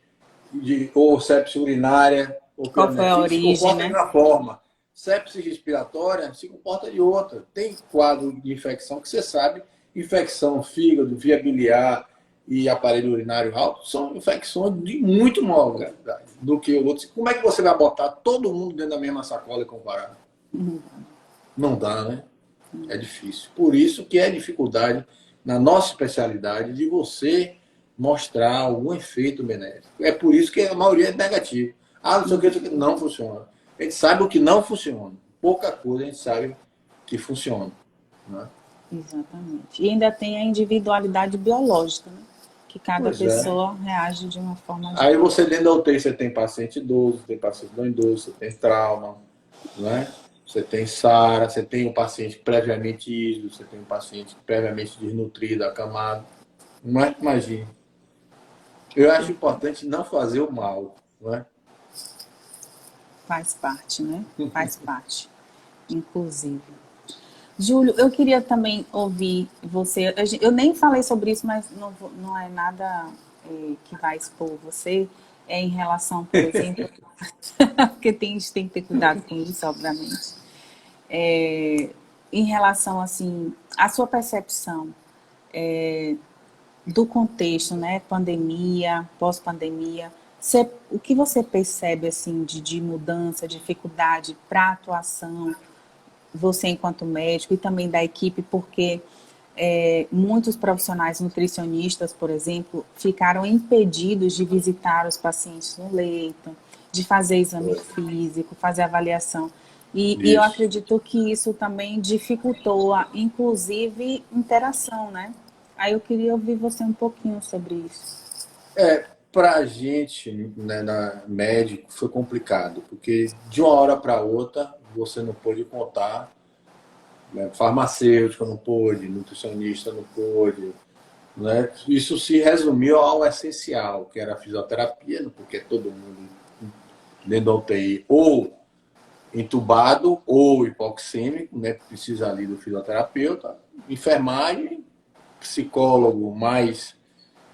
ou sepse urinária, ou Qual foi a pianefrite, se origem, comporta de né? uma forma. Sepse respiratória se comporta de outra. Tem quadro de infecção que você sabe, infecção fígado, via biliar e aparelho urinário alto, são infecções de muito maior gravidade do que outros. Como é que você vai botar todo mundo dentro da mesma sacola e comparar? Não dá, né? É difícil. Por isso que é dificuldade na nossa especialidade de você mostrar algum efeito benéfico. É por isso que a maioria é negativo. Ah, não sei o que, não funciona. A gente sabe o que não funciona. Pouca coisa a gente sabe que funciona. Né? Exatamente. E ainda tem a individualidade biológica, né? Que cada Pois é. pessoa reage de uma forma Aí diferente. você dentro da UTI, você tem paciente idoso, tem paciente não idoso, você tem trauma, né? Você tem SARA, você tem um paciente previamente ísio, você tem um paciente previamente desnutrido, acamado. Mas imagine. Eu acho importante não fazer o mal, né? Faz parte, né? Faz parte, inclusive. Júlio, eu queria também ouvir você. Eu nem falei sobre isso, mas não é nada que vai expor você. É em relação, por exemplo, porque a gente tem que ter cuidado com isso, obviamente. Em relação, assim, à sua percepção do contexto, né? Pandemia, pós-pandemia. O que você percebe, assim, de mudança, dificuldade para atuação, você enquanto médico e também da equipe, porque muitos profissionais nutricionistas, por exemplo, ficaram impedidos de visitar os pacientes no leito, de fazer exame físico, fazer avaliação. E eu Isso. acredito que isso também dificultou, inclusive, interação, né? Aí eu queria ouvir você um pouquinho sobre isso. Para a gente, né, na médico, foi complicado, porque de uma hora para outra você não pôde contar, né, farmacêutico não pôde, nutricionista não pôde, né? Isso se resumiu ao essencial, que era a fisioterapia, porque todo mundo dentro da UTI ou entubado ou hipoxêmico, né, precisa ali do fisioterapeuta, enfermagem, psicólogo mais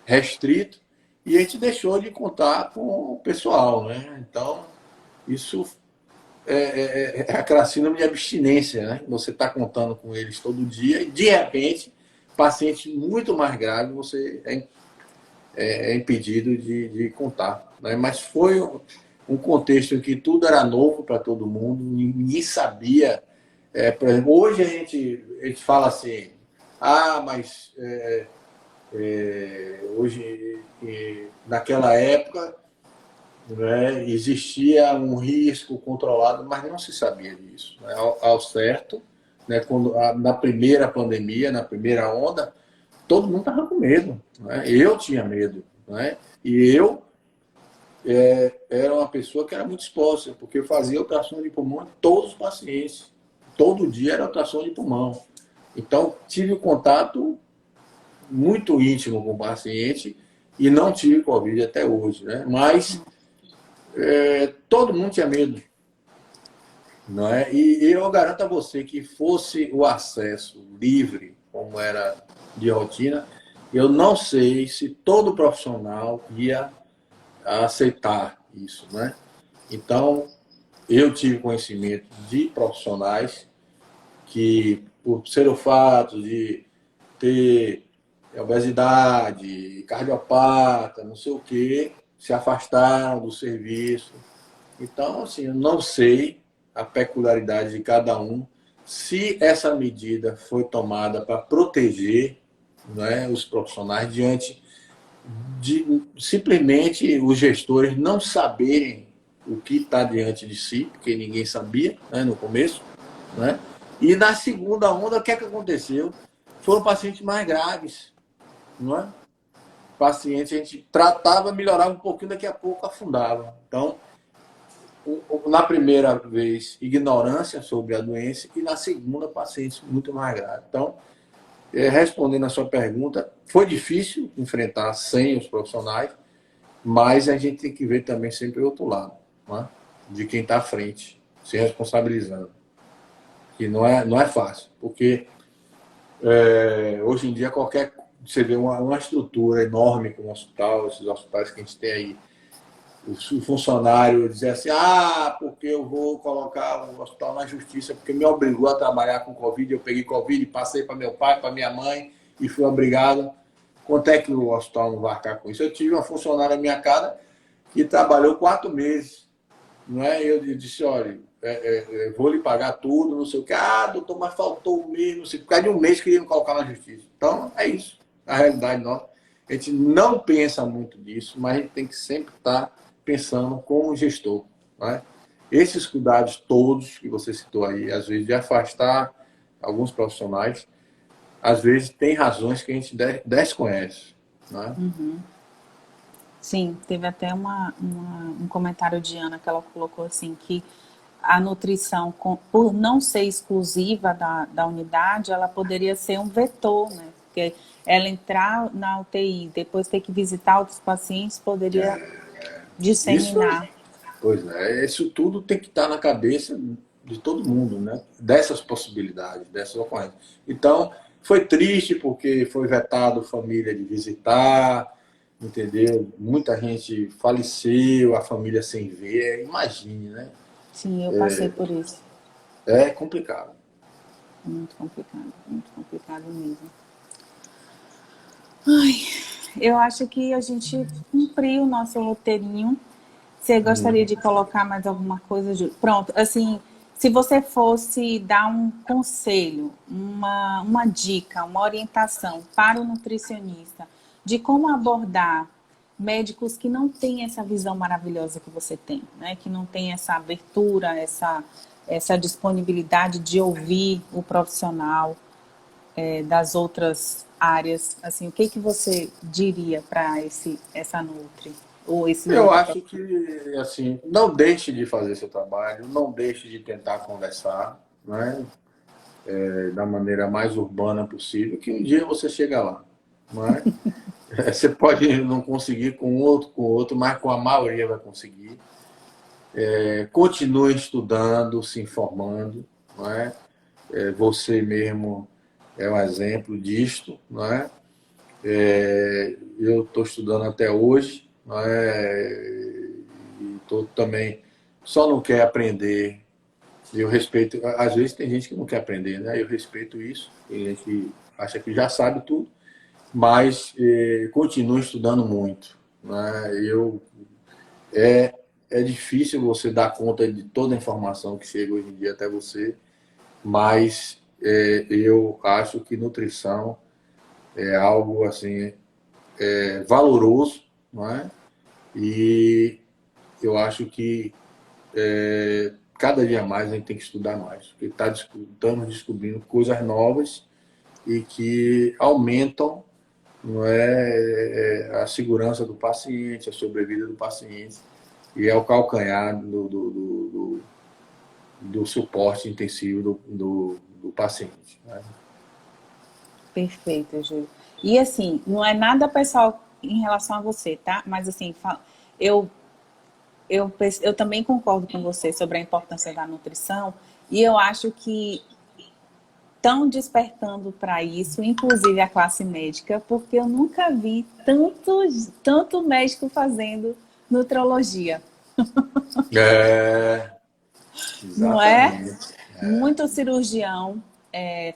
restrito, e a gente deixou de contar com o pessoal, né? Então, isso é aquela síndrome de abstinência, né? Você está contando com eles todo dia e, de repente, paciente muito mais grave, você é impedido de contar, né? Mas foi um contexto em que tudo era novo para todo mundo, ninguém sabia. Por exemplo, hoje a gente fala assim, mas hoje, naquela época, né, existia um risco controlado, mas não se sabia disso, né? Ao certo, né, na primeira pandemia, na primeira onda, todo mundo estava com medo, né? Eu tinha medo, né? E eu era uma pessoa que era muito exposta, porque eu fazia ultrassom de pulmão em todos os pacientes. Todo dia era ultrassom de pulmão. Então, tive o contato muito íntimo com o paciente e não tive Covid até hoje, né? Mas todo mundo tinha medo, não é? E eu garanto a você que fosse o acesso livre, como era de rotina, eu não sei se todo profissional ia aceitar isso, né? Então, eu tive conhecimento de profissionais que, por ser o fato de ter obesidade, cardiopata, não sei o quê, se afastaram do serviço. Então, assim, eu não sei a peculiaridade de cada um, se essa medida foi tomada para proteger, né, os profissionais diante de simplesmente os gestores não saberem o que está diante de si, porque ninguém sabia, né, no começo, né? E na segunda onda, o que é que aconteceu? Foram pacientes mais graves, não é? Pacientes a gente tratava, melhorava um pouquinho, daqui a pouco afundava. Então, na primeira vez, ignorância sobre a doença, e na segunda, pacientes muito mais graves. Então, respondendo a sua pergunta, foi difícil enfrentar sem os profissionais, mas a gente tem que ver também sempre o outro lado, né? De quem está à frente, se responsabilizando. Que não é fácil, porque hoje em dia você vê uma estrutura enorme como o hospital, esses hospitais que a gente tem aí, o funcionário dizer assim, porque eu vou colocar o hospital na justiça, porque me obrigou a trabalhar com Covid, eu peguei Covid, passei para meu pai, para minha mãe, e fui obrigado. Quanto é que o hospital não vai arcar com isso? Eu tive uma funcionária na minha casa que trabalhou 4 meses, não é? Eu disse, olha, vou lhe pagar tudo, não sei o que. Doutor, mas faltou um mês, não sei, por causa de um mês queriam colocar na justiça. Então, é isso, a realidade nossa. A gente não pensa muito disso, mas a gente tem que sempre estar pensando como gestor, né? Esses cuidados todos que você citou aí, às vezes de afastar alguns profissionais, às vezes tem razões que a gente desconhece, né? Sim, teve até um comentário de Ana que ela colocou assim que a nutrição, por não ser exclusiva da unidade, ela poderia ser um vetor, né? Porque ela entrar na UTI, depois ter que visitar outros pacientes, poderia Isso, disseminar. pois é, isso tudo tem que estar na cabeça de todo mundo, né? Dessas possibilidades, dessas ocorrências. Então, foi triste porque foi vetado família de visitar, entendeu? Muita gente faleceu, a família sem ver, imagine, né? Sim, eu passei por isso. É complicado. Muito complicado mesmo. Ai, eu acho que a gente cumpriu o nosso roteirinho. Você gostaria de colocar mais alguma coisa, Ju? Pronto, assim, Se você fosse dar um conselho, uma dica, uma orientação para o nutricionista de como abordar médicos que não têm essa visão maravilhosa que você tem, né? Que não tem essa abertura, essa disponibilidade de ouvir o profissional das outras áreas, assim, o que que você diria para essa nutri ou esse Eu outro acho que, assim, não deixe de fazer seu trabalho, não deixe de tentar conversar, né? Da maneira mais urbana possível, que um dia você chega lá, não é? Você pode não conseguir com outro, mas com a maioria vai conseguir. Continue estudando, se informando, não é? Você mesmo é um exemplo disto, não é? Eu estou estudando até hoje, não é? E tô também só não quer aprender. Eu respeito, às vezes tem gente que não quer aprender, né? Eu respeito isso. Tem gente que acha que já sabe tudo, mas continue estudando muito, né? É difícil você dar conta de toda a informação que chega hoje em dia até você, mas eu acho que nutrição é algo assim valoroso, não é? E eu acho que cada dia mais a gente tem que estudar mais, porque estamos descobrindo coisas novas e que aumentam, não a segurança do paciente, a sobrevida do paciente, e é o calcanhar do suporte intensivo do paciente, né? Perfeito, Júlio. E assim, não é nada pessoal em relação a você, tá? Mas assim, eu, eu também concordo com você sobre a importância da nutrição e eu acho que estão despertando para isso, inclusive a classe médica, porque eu nunca vi tanto médico fazendo nutrologia. É, Não é? exatamente. Muito cirurgião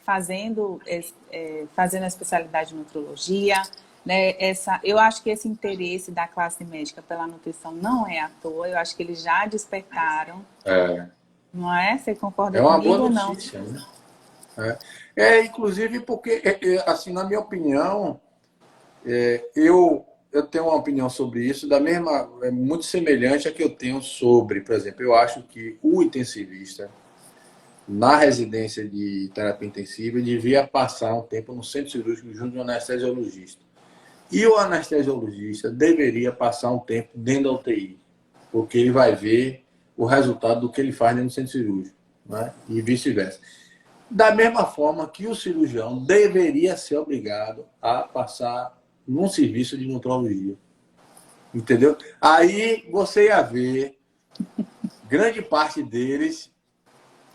fazendo a especialidade de nutrologia. Né? Eu acho que esse interesse da classe médica pela nutrição não é à toa. Eu acho que eles já despertaram. É, Não é? Você concorda é uma boa comigo ou não? notícia, né? Inclusive porque, assim, na minha opinião, eu tenho uma opinião sobre isso da mesma, muito semelhante à que eu tenho sobre, por exemplo, eu acho que o intensivista na residência de terapia intensiva devia passar um tempo no centro cirúrgico junto ao anestesiologista. E o anestesiologista deveria passar um tempo dentro da UTI, porque ele vai ver o resultado do que ele faz dentro do centro cirúrgico, né? E vice-versa. Da mesma forma que o cirurgião deveria ser obrigado a passar num serviço de nutrologia. Entendeu? Aí você ia ver grande parte deles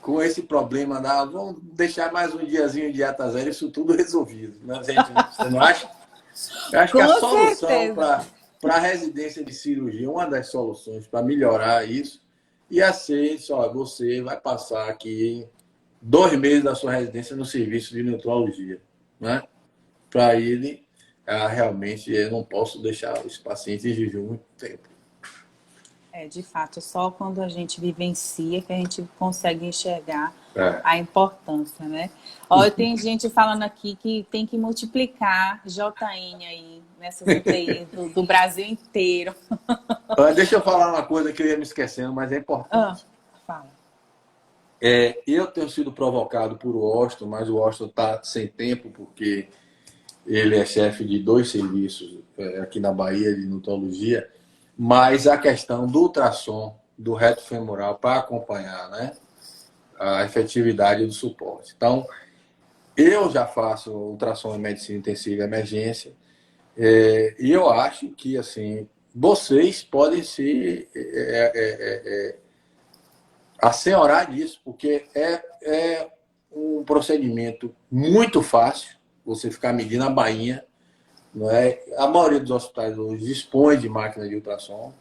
com esse problema da vamos deixar mais um diazinho de dieta zero, isso tudo resolvido. Né, gente? Você não acha? Eu acho que a Com solução certeza. para a residência de cirurgia, uma das soluções para melhorar isso, ia ser só, você vai passar aqui 2 meses da sua residência no serviço de nutrologia, né? Para ele, realmente, eu não posso deixar os pacientes em jejum muito tempo. De fato, só quando a gente vivencia que a gente consegue enxergar É. a importância, né? Olha, tem gente falando aqui que tem que multiplicar JN aí nessas UTIs do Brasil inteiro. Deixa eu falar uma coisa que eu ia me esquecendo, mas é Ah, importante. fala. Eu tenho sido provocado por Washington, mas o Washington está sem tempo, porque ele é chefe de 2 serviços aqui na Bahia de nutrologia, mas a questão do ultrassom do reto femoral para acompanhar, né, a efetividade do suporte. Então, eu já faço ultrassom em medicina intensiva e emergência, e eu acho que assim vocês podem se assenhorar disso, porque é um procedimento muito fácil, você ficar medindo a bainha, não é? A maioria dos hospitais hoje dispõe de máquina de ultrassom,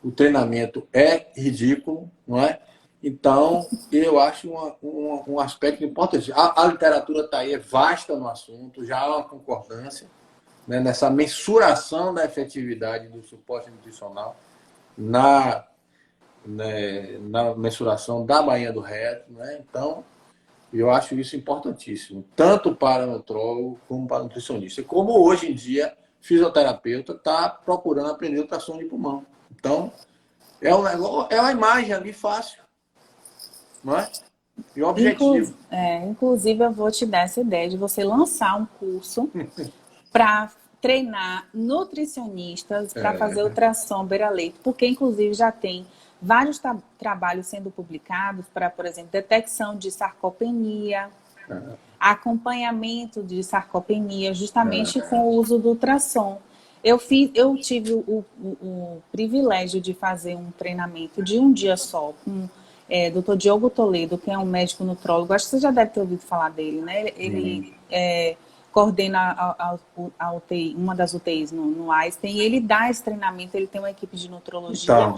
o treinamento é ridículo, não é? Então, eu acho um aspecto importante. A literatura está aí, é vasta no assunto, já há uma concordância, né, nessa mensuração da efetividade do suporte nutricional né, na mensuração da bainha do reto, né? Então, eu acho isso importantíssimo, tanto para o nutrólogo como para o nutricionista. Como hoje em dia, fisioterapeuta está procurando aprender ultrassom de pulmão. Então, é um negócio, é uma imagem ali fácil, não é? E objetivo. Inclusive, eu vou te dar essa ideia de você lançar um curso para treinar nutricionistas para fazer ultrassom beira-leito, porque inclusive já tem vários trabalhos sendo publicados para, por exemplo, detecção de sarcopenia, acompanhamento de sarcopenia, justamente com o uso do ultrassom. Eu tive o privilégio de fazer um treinamento de um dia só com Dr. Diogo Toledo, que é um médico nutrólogo. Acho que você já deve ter ouvido falar dele, né? Ele coordena a UTI, uma das UTIs no Einstein, e ele dá esse treinamento, ele tem uma equipe de nutrologia. Então,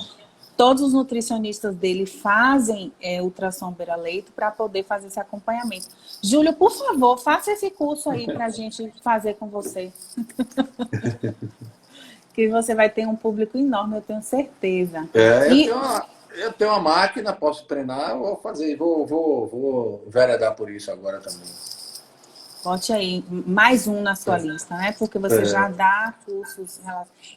Todos os nutricionistas dele fazem ultrassom beira-leito para poder fazer esse acompanhamento. Júlio, por favor, faça esse curso aí para a gente fazer com você. Que você vai ter um público enorme, eu tenho certeza. Eu tenho uma máquina, posso treinar, vou fazer, vou veredar por isso agora também. Bote aí mais um na sua lista, né? Porque você já dá cursos.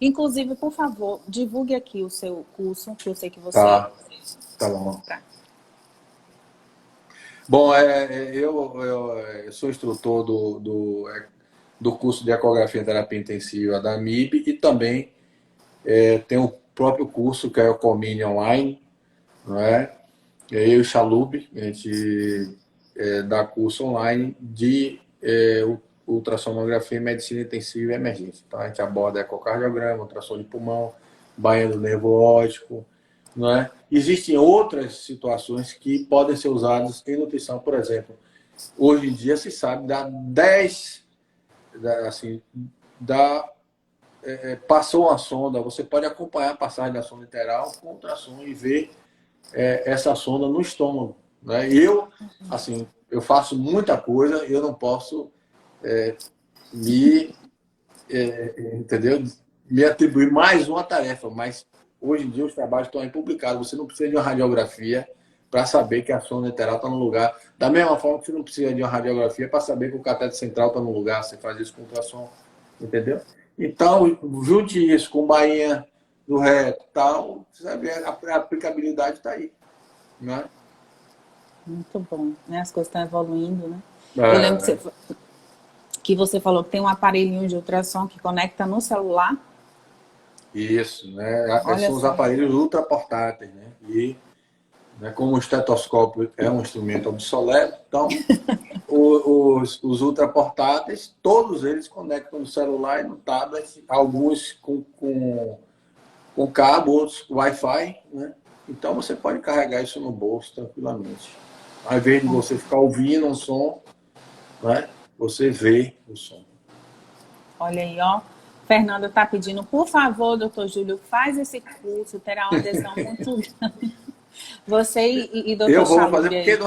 Inclusive, por favor, divulgue aqui o seu curso, que eu sei que você... Tá bom. Bom, eu sou instrutor do curso de ecografia e terapia intensiva da MIB e também tenho o próprio curso que é o Comini Online, não é? Eu e o Chalub, a gente dá curso online de ultrassonografia e medicina intensiva e emergência. Então, a gente aborda ecocardiograma, ultrassom de pulmão, bainha do nervo óptico, não é? Existem outras situações que podem ser usadas em nutrição, por exemplo. Hoje em dia se sabe passou uma sonda, você pode acompanhar a passagem da sonda interal com ultrassom e ver essa sonda no estômago, né? Eu faço muita coisa, eu não posso entendeu? Me atribuir mais uma tarefa, mas hoje em dia os trabalhos estão aí publicados. Você não precisa de uma radiografia para saber que a sonda lateral está no lugar. Da mesma forma que você não precisa de uma radiografia para saber que o cateter central está no lugar. Você faz isso com ultrassom, entendeu? Então, junte isso com bainha do reto, tal, você vai ver, a aplicabilidade está aí, né? Muito bom, né? As coisas estão evoluindo, né? Eu lembro que você falou que tem um aparelhinho de ultrassom que conecta no celular. Isso, né? São os aparelhos ultraportáteis, né? E como o estetoscópio é um instrumento obsoleto, então os ultraportáteis, todos eles conectam no celular e no tablet, alguns com cabo, outros Wi-Fi, né? Então você pode carregar isso no bolso tranquilamente. Ao invés de você ficar ouvindo um som, né? Você vê o som. Olha aí, ó. Fernanda está pedindo, por favor, doutor Júlio, faz esse curso, terá uma adesão muito grande. Você e doutor Eu vou Chalub fazer, porque aí,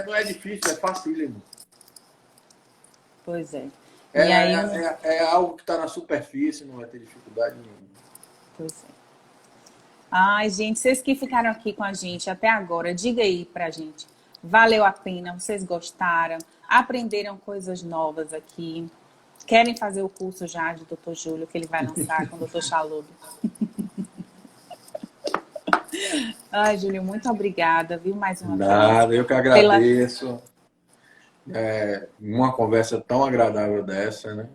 não é difícil, é facílimo. Pois é. E é algo que está na superfície, não vai ter dificuldade nenhuma. Pois é. Ai, gente, vocês que ficaram aqui com a gente até agora, diga aí pra gente. Valeu a pena? Vocês gostaram? Aprenderam coisas novas aqui? Querem fazer o curso já de Dr. Júlio, que ele vai lançar com o Dr. Chalub? Ai, Júlio, muito obrigada, viu, mais uma vez. Nada, eu que agradeço. Uma conversa tão agradável dessa, né?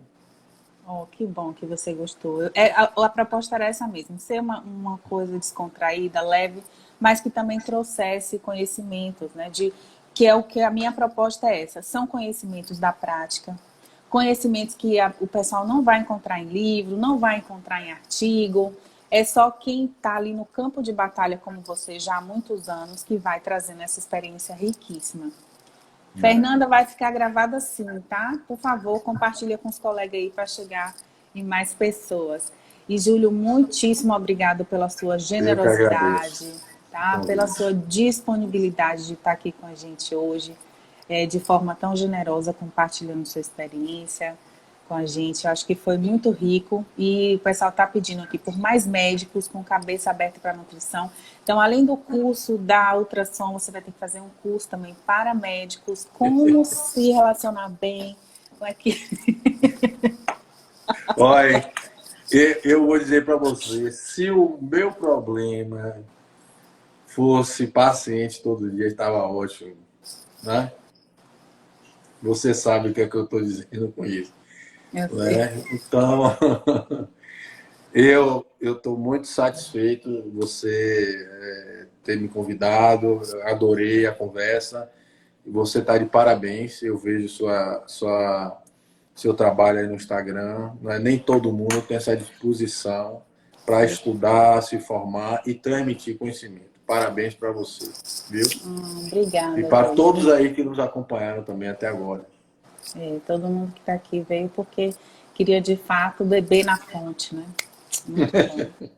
Oh, que bom que você gostou. A proposta era essa mesmo, ser uma coisa descontraída, leve, mas que também trouxesse conhecimentos, né? Que é o que a minha proposta é essa. São conhecimentos da prática, conhecimentos que o pessoal não vai encontrar em livro, não vai encontrar em artigo. É só quem está ali no campo de batalha, como você, já há muitos anos, que vai trazendo essa experiência riquíssima. Fernanda, vai ficar gravada assim, tá? Por favor, compartilha com os colegas aí para chegar em mais pessoas. E, Júlio, muitíssimo obrigado pela sua generosidade, tá? Pela sua disponibilidade de estar aqui com a gente hoje, de forma tão generosa, compartilhando sua experiência, com a gente. Eu acho que foi muito rico e o pessoal está pedindo aqui por mais médicos com cabeça aberta para nutrição. Então, além do curso da ultrassom, você vai ter que fazer um curso também para médicos, como se relacionar bem, como é que... Olha, eu vou dizer para você, se o meu problema fosse paciente todo dia, estava ótimo, né? Você sabe o que é que eu estou dizendo com isso, né? Então, eu estou muito satisfeito de você ter me convidado, adorei a conversa, e você está de parabéns, eu vejo seu trabalho aí no Instagram, né? Nem todo mundo tem essa disposição para estudar, se formar e transmitir conhecimento. Parabéns para você, viu? Obrigada. E para Júlio. todos aí que nos acompanharam também até agora. Todo mundo que está aqui veio porque queria de fato beber na fonte, né? Muito bom.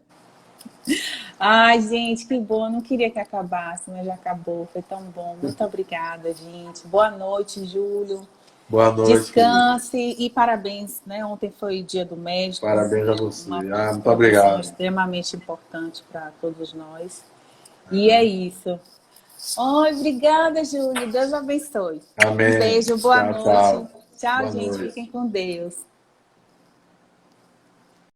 Ai, gente, que bom. Eu não queria que acabasse, mas já acabou. Foi tão bom. Muito obrigada, gente. Boa noite, Júlio. Boa noite. Descanse e parabéns, né? Ontem foi o Dia do Médico. Parabéns a você. Muito obrigado. obrigado. Extremamente importante para todos nós. E é isso. Oi, obrigada, Júlio. Deus abençoe. Amém. Um beijo, boa Tchau, noite. tchau. Tchau, Boa gente. noite. Fiquem com Deus.